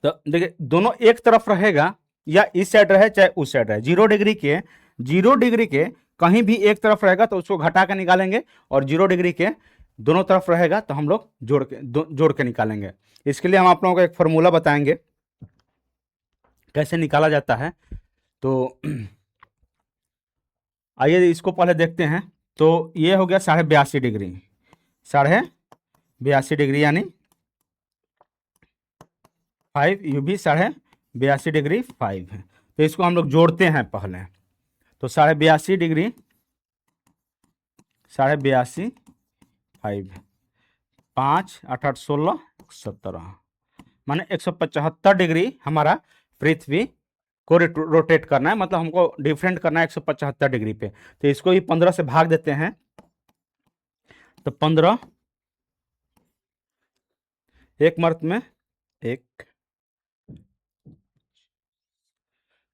तो देखिए दोनों एक तरफ रहेगा, या इस साइड रहे चाहे उस साइड रहे, 0 डिग्री के कहीं भी एक तरफ रहेगा तो उसको घटा के निकालेंगे, और 0 डिग्री के दोनों तरफ रहेगा तो हम लोग जोड़ के निकालेंगे। इसके लिए हम आप लोगों को एक फार्मूला बताएंगे कैसे निकाला जाता है। तो आइए इसको पहले देखते हैं। तो ये हो गया 82.5 डिग्री, 82.5 डिग्री यानी 5, यू भी 82.5 डिग्री 5 है। तो इसको हम लोग जोड़ते हैं पहले। तो 82.5 डिग्री 82.5 5, 5 8 8 16 17, माने 175 डिग्री हमारा पृथ्वी को रोटेट करना है, मतलब हमको डिफरेंट करना है 175 डिग्री पे। तो इसको ही 15 से भाग देते हैं। तो 15 एक मर्त में एक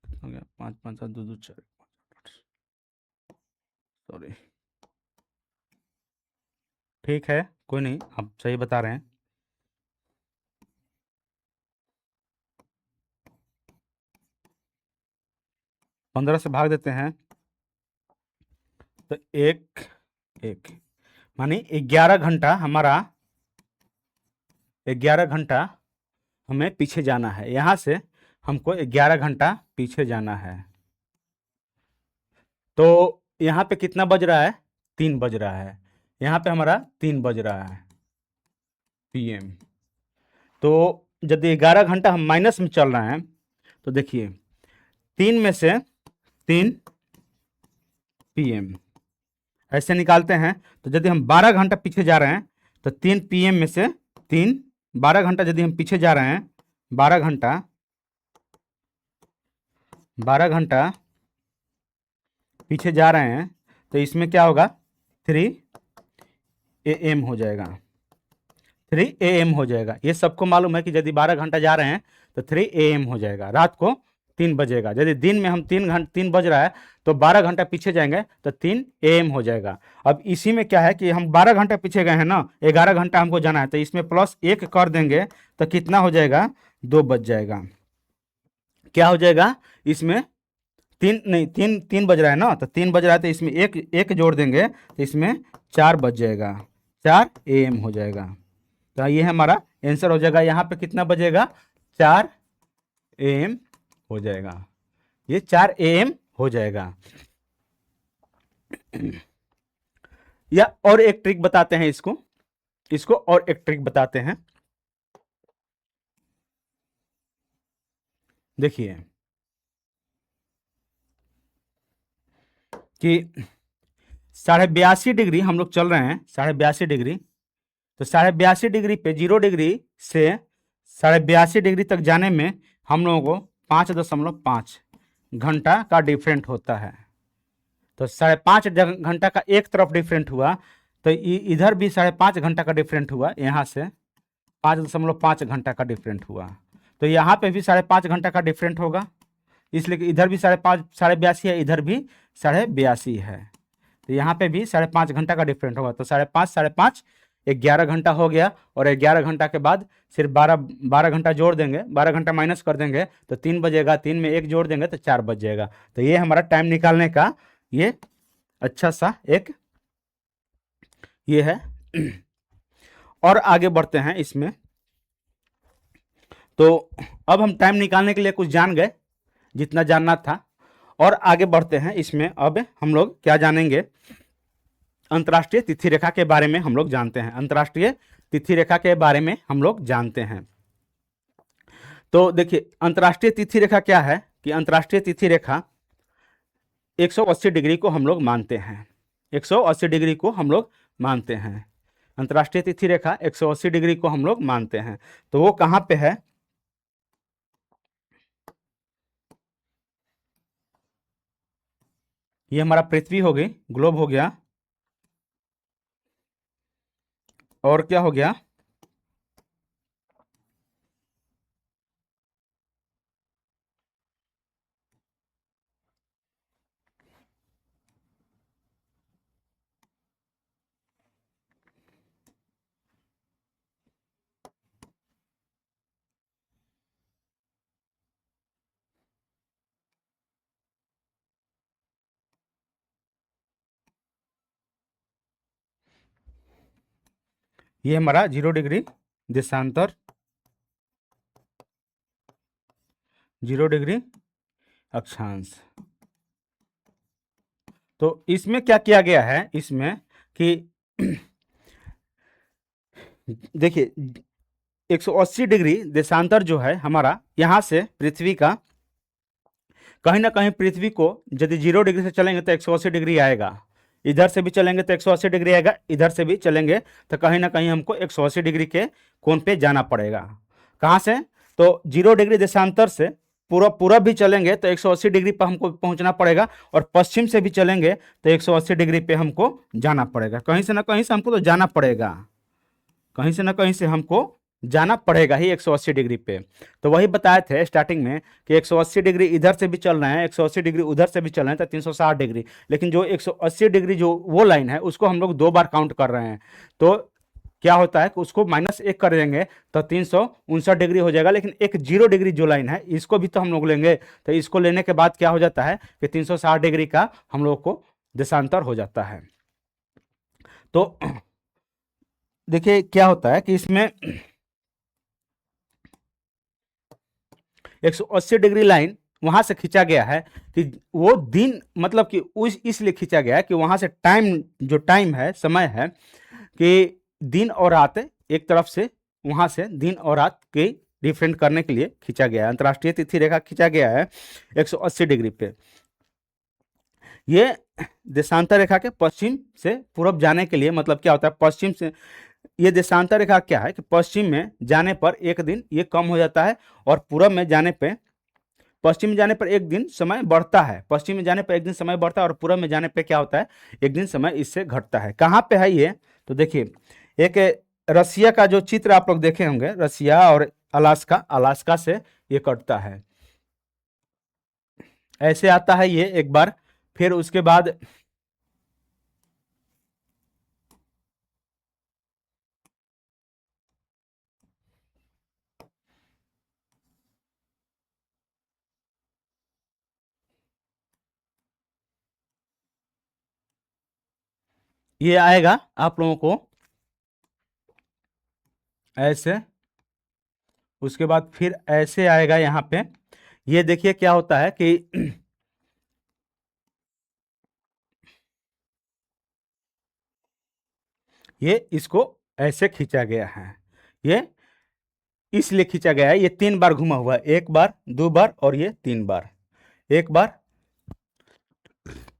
हो गया, 5 5 7 2 2 4, सॉरी, ठीक है कोई नहीं, आप सही बता रहे हैं। पंद्रह से भाग देते हैं तो एक एक, मानी 11 घंटा हमारा, 11 घंटा हमें पीछे जाना है। यहाँ से हमको 11 घंटा पीछे जाना है। तो यहाँ पे कितना बज रहा है? 3 बज रहा है। यहाँ पे हमारा 3 बज रहा है PM। तो यदि 11 घंटा हम माइनस में चल रहे हैं तो देखिए 3 में से 3 PM ऐसे निकालते हैं। तो यदि हम 12 घंटा पीछे जा रहे हैं तो 3 PM में से 3, 12 घंटा यदि हम पीछे जा रहे हैं, 12 घंटा 12 घंटा पीछे जा रहे हैं, तो इसमें क्या होगा? 3 AM हो जाएगा, 3 AM हो जाएगा। ये सबको मालूम है कि यदि 12 घंटा जा रहे हैं तो 3 AM हो जाएगा, रात को 3 बजेगा। यदि दिन में हम 3 बज रहा है तो 12 घंटा पीछे जाएंगे तो 3 AM हो जाएगा। अब इसी में क्या है कि हम 12 घंटा पीछे गए हैं ना, 11 घंटा हमको जाना है, तो इसमें +1 कर देंगे तो कितना हो जाएगा? 2 बज जाएगा। क्या हो जाएगा इसमें? 3 नहीं, 3 बज रहा है ना, तो 3 बज रहा है तो इसमें एक एक जोड़ देंगे तो इसमें 4 बज जाएगा, 4 AM हो जाएगा। तो ये हमारा आंसर हो जाएगा। यहाँ पे कितना बजेगा? 4 AM हो जाएगा। ये 4 AM हो जाएगा। या और एक ट्रिक बताते हैं इसको, और एक ट्रिक बताते हैं। देखिए कि 82.5 डिग्री हम लोग चल रहे हैं, 82.5 डिग्री। तो 82.5 डिग्री पे 0 डिग्री से 82.5 डिग्री तक जाने में हम लोगों को 5.5 घंटा का डिफरेंट होता है। तो 5.5 घंटा का एक तरफ डिफरेंट हुआ, तो इधर भी 5.5 घंटा का डिफरेंट हुआ, यहाँ से 5.5 घंटा का डिफरेंट हुआ। तो यहाँ पे भी 5.5 घंटा का डिफरेंट होगा, इसलिए कि इधर भी 82.5 है, इधर भी 82.5 है। तो यहाँ पे भी 5.5 घंटा का डिफरेंट होगा। तो 5.5 11 घंटा हो गया, और 11 घंटा के बाद सिर्फ 12 घंटा जोड़ देंगे, 12 घंटा माइनस कर देंगे तो 3 बजेगा, 3 में 1 जोड़ देंगे तो 4 बज जाएगा। तो ये हमारा टाइम निकालने का ये अच्छा सा एक ये है। और आगे बढ़ते हैं इसमें। तो अब हम टाइम निकालने के लिए कुछ जान गए, जितना जानना था। और आगे बढ़ते हैं इसमें। अब हम लोग क्या जानेंगे? अंतर्राष्ट्रीय तिथि रेखा के बारे में हम लोग जानते हैं। अंतर्राष्ट्रीय तिथि रेखा के बारे में हम लोग जानते हैं। तो देखिए अंतर्राष्ट्रीय तिथि रेखा क्या है कि अंतर्राष्ट्रीय तिथि रेखा 180 डिग्री को हम लोग मानते हैं, 180 डिग्री को हम लोग मानते हैं। अंतर्राष्ट्रीय तिथि रेखा 180 डिग्री को हम लोग मानते हैं। तो वो कहाँ पे है? ये हमारा पृथ्वी हो गई, ग्लोब हो गया, और क्या हो गया? ये हमारा 0 डिग्री देशांतर, 0 डिग्री अक्षांश। तो इसमें क्या किया गया है, इसमें कि देखिए 180 डिग्री देशांतर जो है हमारा, यहाँ से पृथ्वी का कहीं ना कहीं पृथ्वी को यदि 0 डिग्री से चलेंगे तो 180 डिग्री आएगा, इधर से भी चलेंगे तो 180 डिग्री आएगा, इधर से भी चलेंगे तो कहीं ना कहीं हमको 180 डिग्री के कोण पे जाना पड़ेगा। कहाँ से? तो 0 डिग्री देशांतर से पूरब पूरब भी चलेंगे तो 180 डिग्री पर हमको पहुंचना पड़ेगा, और पश्चिम से भी चलेंगे तो 180 डिग्री पे हमको जाना पड़ेगा। कहीं से ना कहीं से हमको तो जाना पड़ेगा, कहीं से ना कहीं से हमको जाना पड़ेगा ही 180 डिग्री पे। तो वही बताए थे स्टार्टिंग में कि 180 डिग्री इधर से भी चल रहे हैं, 180 डिग्री उधर से भी चल रहे हैं, तो 360 डिग्री। लेकिन जो 180 डिग्री जो वो लाइन है उसको हम लोग 2 बार काउंट कर रहे हैं, तो क्या होता है कि उसको -1 कर देंगे तो 359 डिग्री हो जाएगा। लेकिन एक 0 डिग्री जो लाइन है इसको भी तो हम लोग लेंगे, तो इसको लेने के बाद क्या हो जाता है कि 360 डिग्री का हम लोग को देशांतर हो जाता है। तो देखिए क्या होता है कि इसमें 180 डिग्री लाइन वहां से खींचा गया है कि वो दिन, मतलब कि उस इसलिए खींचा गया है कि वहां से टाइम, जो टाइम है, समय है, कि दिन और रात एक तरफ से, वहां से दिन और रात के रिप्रेजेंट करने के लिए खींचा गया है। अंतर्राष्ट्रीय तिथि रेखा खींचा गया है 180 डिग्री पे। ये देशांतर रेखा के पश्चिम से पूरब जाने के लिए, मतलब क्या होता है, पश्चिम से ये देशांतर रेखा क्या है कि पश्चिम में जाने पर एक दिन ये कम हो जाता है, और पूरब में जाने पे, पश्चिम में जाने पर एक दिन समय बढ़ता है, पश्चिम में जाने पर एक दिन समय बढ़ता है, और पूरब में जाने पे क्या होता है, एक दिन समय इससे घटता है। कहाँ पे है ये? तो देखिए एक रसिया का जो चित्र आप लोग देखे होंगे, रसिया और अलास्का, अलास्का से ये कटता है, ऐसे आता है ये एक बार। फिर उसके बाद ये आएगा आप लोगों को ऐसे, उसके बाद फिर ऐसे आएगा यहाँ पे। ये देखिए क्या होता है कि ये इसको ऐसे खींचा गया है, ये इसलिए खींचा गया है, ये 3 बार घुमा हुआ है, 1 बार, 2 बार और ये 3 बार। 1 बार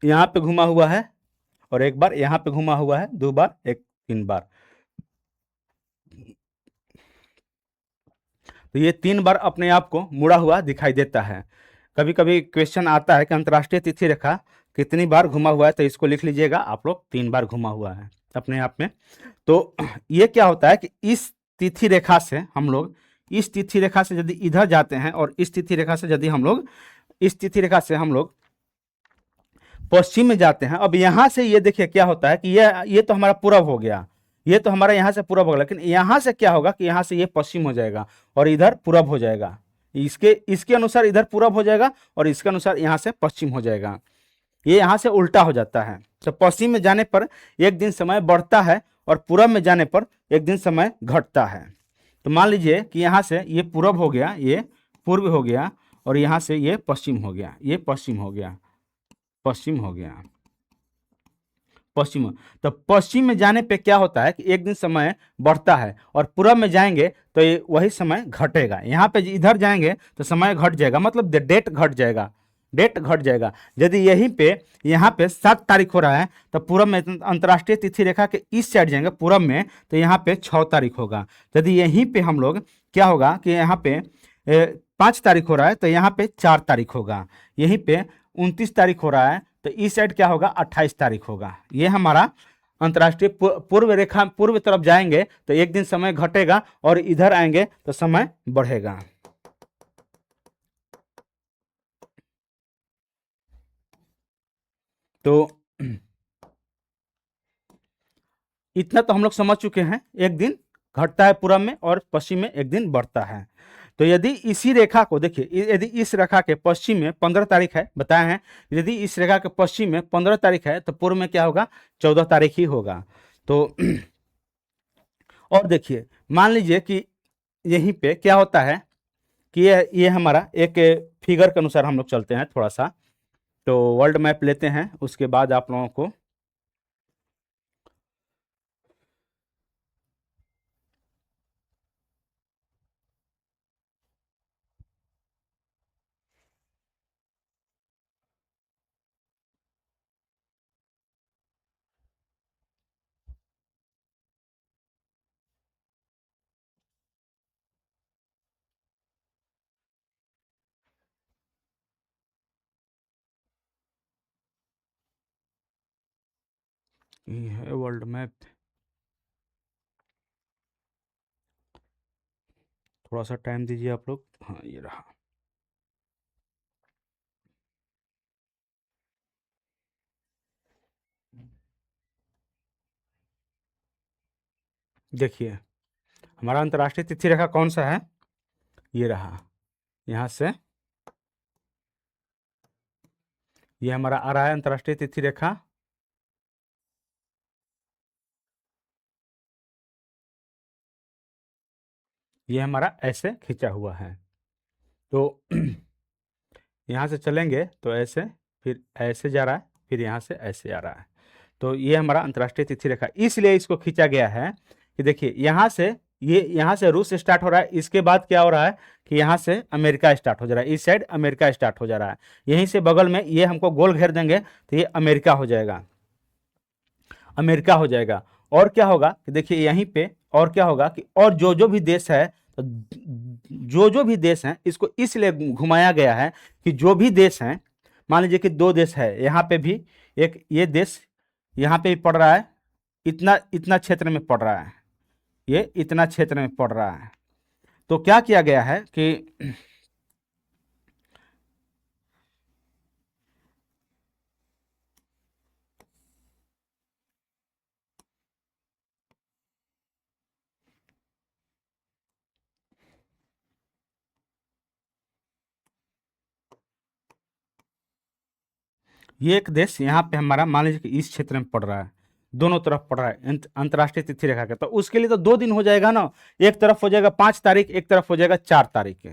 यहाँ पे घुमा हुआ है, और 1 बार यहाँ पे घुमा हुआ है, 2 बार, 3 बार। तो ये 3 बार अपने आप को मुड़ा हुआ दिखाई देता है। कभी कभी क्वेश्चन आता है कि अंतर्राष्ट्रीय तिथि रेखा कितनी बार घुमा हुआ है, तो इसको लिख लीजिएगा आप लोग, 3 बार घुमा हुआ है अपने आप में। तो ये क्या होता है कि इस तिथि रेखा से हम लोग, इस तिथि रेखा से यदि इधर जाते हैं, और इस तिथि रेखा से यदि हम लोग, इस तिथि रेखा से हम लोग पश्चिम में जाते हैं। अब यहाँ से ये देखिए क्या होता है कि ये तो हमारा पूरब हो गया, ये तो हमारा यहाँ से पूरब होगा, लेकिन यहाँ से क्या होगा कि यहाँ से ये पश्चिम हो जाएगा और इधर पूरब हो जाएगा, इसके इसके अनुसार इधर पूरब हो जाएगा, और इसके अनुसार यहाँ से पश्चिम हो जाएगा। ये यहाँ से उल्टा हो जाता है। तो पश्चिम में जाने पर एक दिन समय बढ़ता है, और पूरब में जाने पर एक दिन समय घटता है। तो मान लीजिए कि यहाँ से ये पूरब हो गया, ये पूर्व हो गया, और यहाँ से ये पश्चिम हो गया, ये पश्चिम हो गया, पश्चिम हो गया, पश्चिम। तो पश्चिम में जाने पे क्या होता है कि एक दिन समय बढ़ता है, और पूरब में जाएंगे तो ये वही समय घटेगा। यहाँ पे इधर जाएंगे तो समय घट जाएगा, मतलब डेट घट जाएगा, डेट घट जाएगा। यदि यहीं पे यहाँ पे 7 तारीख हो रहा है, तो पूरब में अंतर्राष्ट्रीय तिथि रेखा के इस साइड जाएंगे पूरब में, तो यहाँ पे 6 तारीख होगा। यदि यहीं पे हम लोग, क्या होगा कि यहाँ पे 5 तारीख हो रहा है, तो यहाँ पे 4 तारीख होगा। यहीं पे 29 तारीख हो रहा है, तो इस साइड क्या होगा, 28 तारीख होगा। ये हमारा अंतर्राष्ट्रीय पूर्व रेखा, पूर्व तरफ जाएंगे तो एक दिन समय घटेगा, और इधर आएंगे तो समय बढ़ेगा। तो इतना तो हम लोग समझ चुके हैं, एक दिन घटता है पूरब में, और पश्चिम में एक दिन बढ़ता है। तो यदि इसी रेखा को देखिए, यदि इस रेखा के पश्चिम में 15 तारीख है, बताए हैं, यदि इस रेखा के पश्चिम में 15 तारीख है, तो पूर्व में क्या होगा, 14 तारीख ही होगा। तो और देखिए मान लीजिए कि यहीं पे क्या होता है कि ये हमारा एक फिगर के अनुसार हम लोग चलते हैं थोड़ा सा। तो वर्ल्ड मैप लेते हैं, उसके बाद आप लोगों को ये है वर्ल्ड मैप। थोड़ा सा टाइम दीजिए आप लोग। हाँ ये रहा। देखिए हमारा अंतर्राष्ट्रीय तिथि रेखा कौन सा है, ये रहा। यहाँ से ये हमारा आ रहा है अंतर्राष्ट्रीय तिथि रेखा। ये हमारा ऐसे खींचा हुआ है। तो यहाँ से चलेंगे तो ऐसे, फिर ऐसे जा रहा है, फिर यहाँ से ऐसे आ रहा है। तो ये हमारा अंतर्राष्ट्रीय तिथि रेखा, इसलिए इसको खींचा गया है कि देखिए यहाँ से, ये यहाँ से रूस स्टार्ट हो रहा है, इसके बाद क्या हो रहा है कि यहाँ से अमेरिका स्टार्ट हो जा रहा है, इस साइड अमेरिका स्टार्ट हो जा रहा है। यहीं से बगल में ये हमको गोल घेर देंगे तो ये अमेरिका हो जाएगा, अमेरिका हो जाएगा। और क्या होगा कि देखिए यहीं पे और क्या होगा कि और जो जो भी देश है, तो जो जो भी देश हैं इसको इसलिए घुमाया गया है कि जो भी देश हैं, मान लीजिए कि दो देश है, यहाँ पे भी एक ये देश यहाँ पे भी पड़ रहा है, इतना इतना क्षेत्र में पड़ रहा है, ये इतना क्षेत्र में पड़ रहा है। तो क्या किया गया है कि ये एक देश यहाँ पे हमारा मान लीजिए कि इस क्षेत्र में पड़ रहा है, दोनों तरफ पड़ रहा है अंतर्राष्ट्रीय तिथि रेखा का, तो उसके लिए तो 2 दिन हो जाएगा ना। एक तरफ हो जाएगा 5 तारीख, एक तरफ हो जाएगा 4 तारीख के,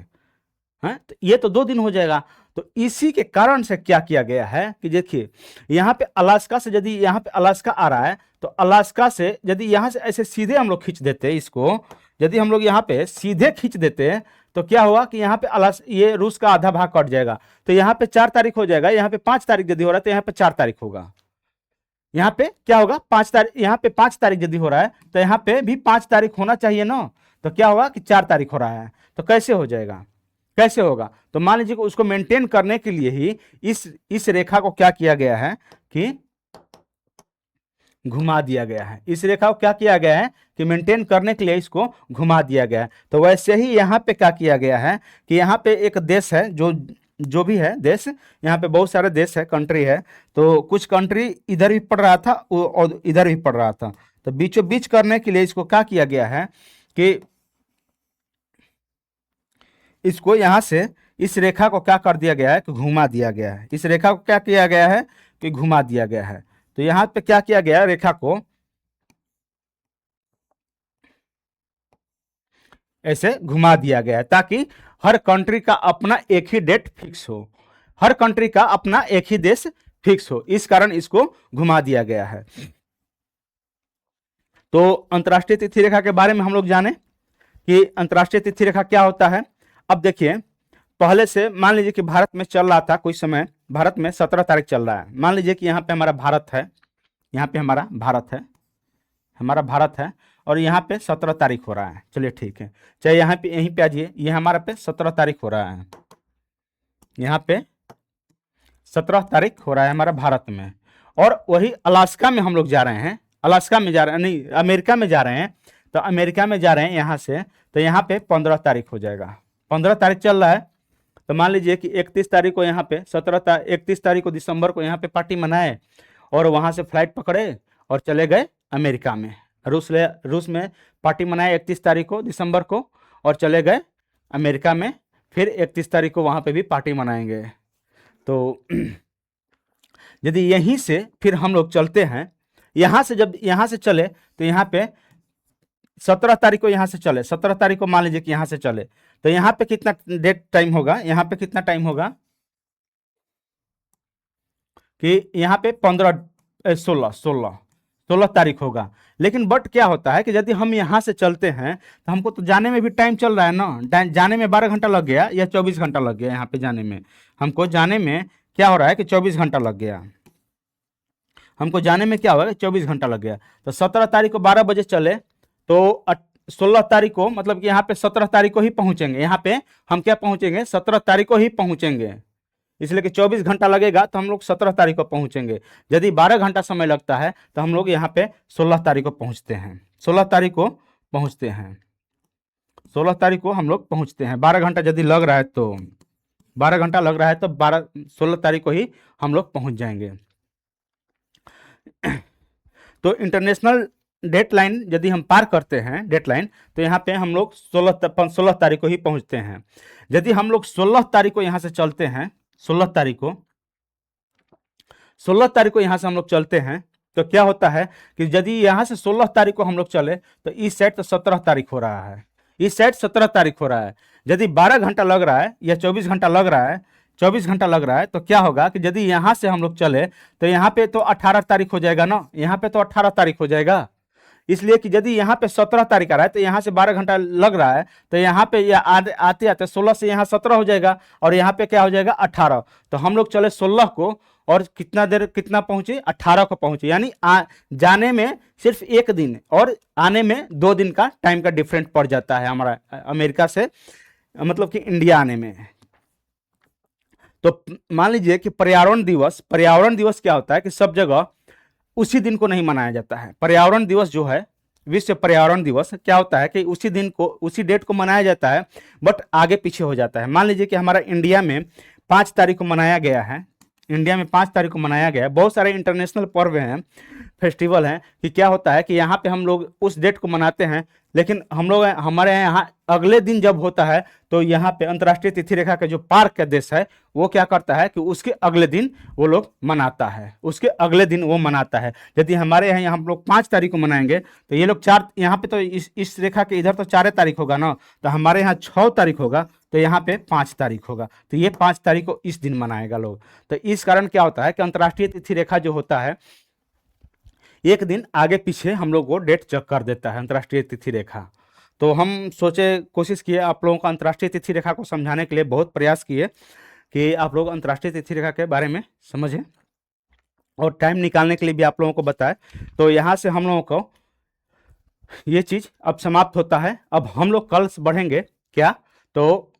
हैं तो ये तो 2 दिन हो जाएगा। तो इसी के कारण से क्या किया गया है कि देखिए यहाँ पे अलास्का से, यदि यहाँ पे अलास्का आ रहा है तो अलास्का से यदि यहाँ से ऐसे सीधे हम लोग खींच देते इसको, यदि हम लोग यहाँ पे सीधे खींच देते तो क्या हुआ कि यहाँ पे ये रूस का आधा भाग कट जाएगा, तो यहाँ पे 4 तारीख हो जाएगा, यहाँ पे 5 तारीख यदि हो रहा है तो यहाँ पे 4 तारीख होगा। यहाँ पे क्या होगा 5 तारीख, यहाँ पे 5 तारीख यदि हो रहा है तो यहाँ पे भी 5 तारीख होना चाहिए ना। तो क्या होगा कि 4 तारीख हो रहा है, तो कैसे हो जाएगा, कैसे होगा। तो मान लीजिए कि उसको मेंटेन करने के लिए ही इस रेखा को क्या किया गया है कि घुमा दिया गया है। इस रेखा को क्या किया गया है कि मेंटेन करने के लिए इसको घुमा दिया गया है। तो वैसे ही यहाँ पे क्या किया गया है कि यहाँ पे एक देश है, जो जो भी है देश, यहाँ पे बहुत सारे देश है, कंट्री है, तो कुछ कंट्री इधर भी पड़ रहा था और इधर भी पड़ रहा था। तो बीचों बीच करने के लिए इसको क्या किया गया है कि इसको यहाँ से इस रेखा को क्या कर दिया गया है कि घुमा दिया गया है। इस रेखा को क्या किया गया है कि घुमा दिया गया है। तो यहाँ पे क्या किया गया है, रेखा को ऐसे घुमा दिया गया है ताकि हर कंट्री का अपना एक ही डेट फिक्स हो, हर कंट्री का अपना एक ही देश फिक्स हो, इस कारण इसको घुमा दिया गया है। तो अंतर्राष्ट्रीय तिथि रेखा के बारे में हम लोग जाने कि अंतर्राष्ट्रीय तिथि रेखा क्या होता है। अब देखिए पहले से मान लीजिए कि भारत में चल रहा था कोई समय, भारत में 17 तारीख चल रहा है, मान लीजिए कि यहाँ पे हमारा भारत है, यहाँ पे हमारा भारत है, हमारा भारत है, और यहाँ पे 17 तारीख हो रहा है। चलिए ठीक है, चाहे यहाँ पे यहीं पे आ जाइए, ये हमारा पे 17 तारीख हो रहा है, यहाँ पे 17 तारीख हो रहा है हमारा भारत में। और वही अलास्का में हम लोग जा रहे हैं, अलास्का में जा रहे हैं, नहीं अमेरिका में जा रहे हैं, तो अमेरिका में जा रहे हैं यहाँ से, तो यहाँ पे 15 तारीख हो जाएगा। 15 तारीख चल रहा है, तो मान लीजिए कि 31 तारीख को यहाँ पे 31 तारीख को दिसंबर को यहाँ पे पार्टी मनाए और वहाँ से फ्लाइट पकड़े और चले गए अमेरिका में, रूस में पार्टी मनाए 31 तारीख को दिसंबर को और चले गए अमेरिका में, फिर 31 तारीख को वहाँ पे भी पार्टी मनाएंगे। तो यदि यहीं से फिर हम लोग चलते हैं, यहाँ से जब यहाँ से चले तो यहाँ पे 17 तारीख को यहाँ से चले, 17 तारीख को मान लीजिए कि यहाँ से चले, तो यहाँ पे कितना डेट टाइम होगा, यहाँ पे कितना टाइम होगा कि यहाँ पे 16 तारीख होगा। लेकिन बट क्या होता है कि यदि हम यहाँ से चलते हैं तो हमको तो जाने में भी टाइम चल रहा है ना, जाने में 12 घंटा लग गया या 24 घंटा लग गया, यहाँ पे जाने में हमको जाने में क्या हो रहा है कि 24 घंटा लग गया, हमको जाने में क्या होगा 24 घंटा लग गया। तो 17 तारीख को 12 बजे चले तो 16 तारीख को मतलब कि यहाँ पे 17 तारीख को ही पहुंचेंगे, यहाँ पे हम क्या पहुंचेंगे 17 तारीख को ही पहुंचेंगे, इसलिए कि 24 घंटा लगेगा तो हम लोग 17 तारीख को पहुंचेंगे। यदि 12 घंटा समय लगता है तो हम लोग यहाँ पे 16 तारीख को पहुंचते हैं, 16 तारीख को पहुंचते हैं, 16 तारीख को हम लोग पहुंचते हैं। 12 घंटा यदि लग रहा है तो 12 घंटा लग रहा है तो 16 तारीख को ही हम लोग पहुंच जाएंगे। तो इंटरनेशनल डेट लाइन यदि हम पार करते हैं डेट लाइन, तो यहाँ पे हम लोग 16 तारीख को ही पहुंचते हैं। यदि हम लोग 16 तारीख को यहाँ से चलते हैं, 16 तारीख को यहाँ से हम लोग चलते हैं तो क्या होता है कि यदि यहाँ से 16 तारीख को हम लोग चले तो इस साइड तो 17 तारीख हो रहा है, इस साइड 17 तारीख हो रहा है। यदि 12 घंटा लग रहा है या 24 घंटा लग रहा है, 24 घंटा लग रहा है तो क्या होगा कि यदि यहाँ से हम लोग चले तो यहाँ पे तो 18 तारीख हो जाएगा ना, यहाँ पे तो 18 तारीख हो जाएगा। इसलिए कि यदि यहाँ पे 17 तारीख आ रहा है तो यहाँ से 12 घंटा लग रहा है तो यहाँ पे या आते आते 16 से यहाँ 17 हो जाएगा और यहाँ पे क्या हो जाएगा 18। तो हम लोग चले 16 को और कितना पहुंचे 18 को पहुंचे, यानी जाने में सिर्फ 1 दिन और आने में 2 दिन का टाइम का डिफरेंट पड़ जाता है हमारा अमेरिका से, मतलब कि इंडिया आने में। तो मान लीजिए कि पर्यावरण दिवस क्या होता है कि सब जगह उसी दिन को नहीं मनाया जाता है। पर्यावरण दिवस जो है, विश्व पर्यावरण दिवस क्या होता है कि उसी दिन को उसी डेट को मनाया जाता है, बट आगे पीछे हो जाता है। मान लीजिए कि हमारा इंडिया में 5 तारीख को मनाया गया है, इंडिया में 5 तारीख को मनाया गया है। बहुत सारे इंटरनेशनल पर्व हैं, फेस्टिवल हैं कि क्या होता है कि यहाँ पे हम लोग उस डेट को मनाते हैं, लेकिन हम लोग हमारे यहाँ अगले दिन जब होता है तो यहाँ पे अंतर्राष्ट्रीय तिथि रेखा का जो पार्क का देश है वो क्या करता है कि उसके अगले दिन वो लोग मनाता है, उसके अगले दिन वो मनाता है। यदि हमारे यहाँ हम लोग 5 तारीख को मनाएंगे तो ये लोग 4, यहाँ पे तो इस रेखा के इधर तो 4 तारीख होगा ना, तो हमारे यहाँ 6 तारीख होगा तो यहाँ पे 5 तारीख होगा, तो ये 5 तारीख को इस दिन मनाएगा लोग। तो इस कारण क्या होता है कि अंतर्राष्ट्रीय तिथि रेखा जो होता है 1 दिन आगे पीछे हम लोग को डेट चेक कर देता है अंतर्राष्ट्रीय तिथि रेखा। तो हम सोचे, कोशिश किए आप लोगों को अंतर्राष्ट्रीय तिथि रेखा को समझाने के लिए, बहुत प्रयास किए कि आप लोग अंतर्राष्ट्रीय तिथि रेखा के बारे में समझें और टाइम निकालने के लिए भी आप लोगों को बताएं। तो यहाँ से हम लोगों को ये चीज़ अब समाप्त होता है। अब हम लोग कल बढ़ेंगे क्या, तो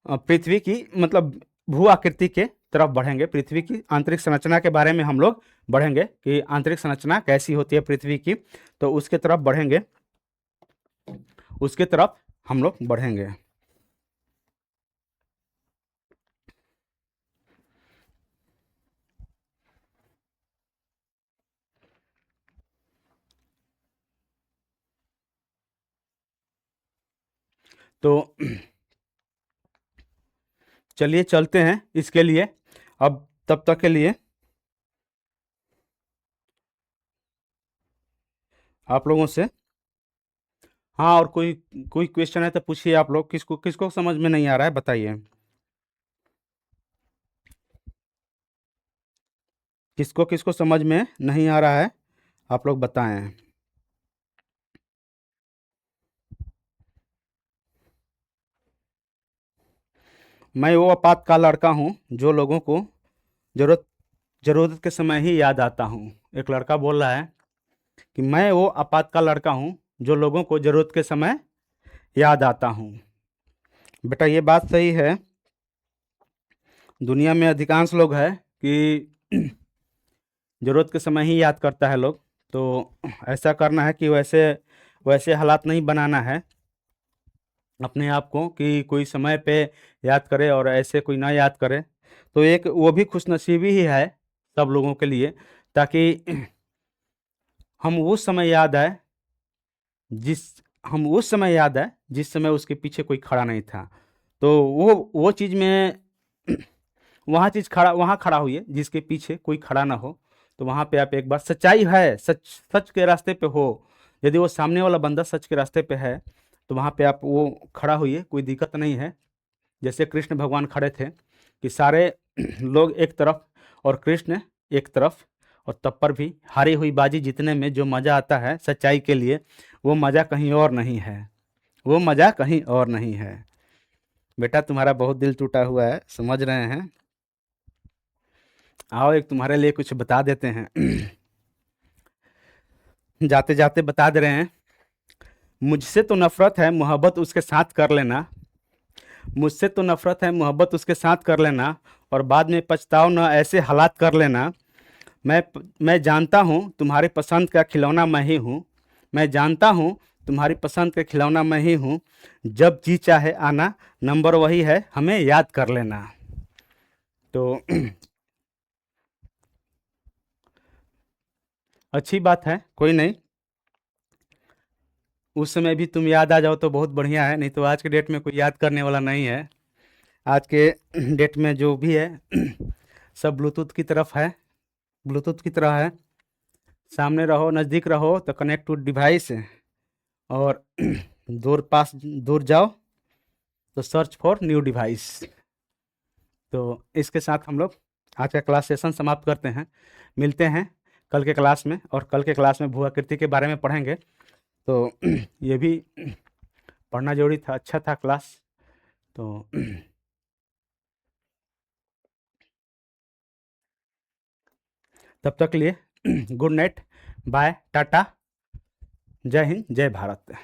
पृथ्वी की मतलब भू आकृति के तरफ बढ़ेंगे, पृथ्वी की आंतरिक संरचना के बारे में हम लोग बढ़ेंगे कि आंतरिक संरचना कैसी होती है पृथ्वी की, तो उसके तरफ बढ़ेंगे, उसके तरफ हम लोग बढ़ेंगे। तो चलिए चलते हैं इसके लिए। अब तब तक के लिए आप लोगों से, हाँ, और कोई कोई क्वेश्चन है तो पूछिए आप लोग, किसको किसको समझ में नहीं आ रहा है बताइए, किसको किसको समझ में नहीं आ रहा है आप लोग बताएं। मैं वो आपातकाल लड़का हूँ जो लोगों को जरूरत जरूरत के समय ही याद आता हूँ। एक लड़का बोल रहा है कि मैं वो आपातकाल लड़का हूँ जो लोगों को ज़रूरत के समय याद आता हूँ। बेटा ये बात सही है, दुनिया में अधिकांश लोग है कि ज़रूरत के समय ही याद करता है लोग। तो ऐसा करना है कि वैसे वैसे हालात नहीं बनाना है अपने आप को कि कोई समय पे याद करे और ऐसे कोई ना याद करे। तो एक वो भी खुशनसीबी ही है सब लोगों के लिए, ताकि हम उस समय याद आए जिस उस समय याद आए जिस समय उसके पीछे कोई खड़ा नहीं था। तो वो चीज़ में वहाँ खड़ा हुई है जिसके पीछे कोई खड़ा ना हो। तो वहाँ पे आप एक बार, सच्चाई है, सच के रास्ते पे हो, यदि वो सामने वाला बंदा सच के रास्ते पे है तो वहाँ पे आप वो खड़ा होइए, कोई दिक्कत नहीं है। जैसे कृष्ण भगवान खड़े थे कि सारे लोग एक तरफ और कृष्ण एक तरफ, और तब पर भी हारी हुई बाजी जीतने में जो मज़ा आता है सच्चाई के लिए, वो मज़ा कहीं और नहीं है, वो मज़ा कहीं और नहीं है। बेटा तुम्हारा बहुत दिल टूटा हुआ है, समझ रहे हैं। आओ एक तुम्हारे लिए कुछ बता देते हैं। जाते जाते बता दे रहे हैं, मुझसे तो नफरत है मोहब्बत उसके साथ कर लेना, मुझसे तो नफरत है मोहब्बत उसके साथ कर लेना, और बाद में पछताओ ना ऐसे हालात कर लेना। मैं जानता हूँ तुम्हारी पसंद का खिलौना मैं ही हूँ, मैं जानता हूँ तुम्हारी पसंद का खिलौना मैं ही हूँ, जब जी चाहे आना, नंबर वही है हमें याद कर लेना। तो अच्छी बात है, कोई नहीं, उस समय भी तुम याद आ जाओ तो बहुत बढ़िया है, नहीं तो आज के डेट में कोई याद करने वाला नहीं है। आज के डेट में जो भी है सब ब्लूटूथ की तरफ है, ब्लूटूथ की तरह है। सामने रहो, नज़दीक रहो तो कनेक्ट टू डिवाइस, और दूर जाओ तो सर्च फॉर न्यू डिवाइस। तो इसके साथ हम लोग आज का क्लास सेशन समाप्त करते हैं। मिलते हैं कल के क्लास में, और कल के क्लास में भूआकृति के बारे में पढ़ेंगे। तो ये भी पढ़ना जरूरी था, अच्छा था क्लास। तो तब तक के लिए गुड नाइट, बाय, टाटा, जय हिंद, जय भारत।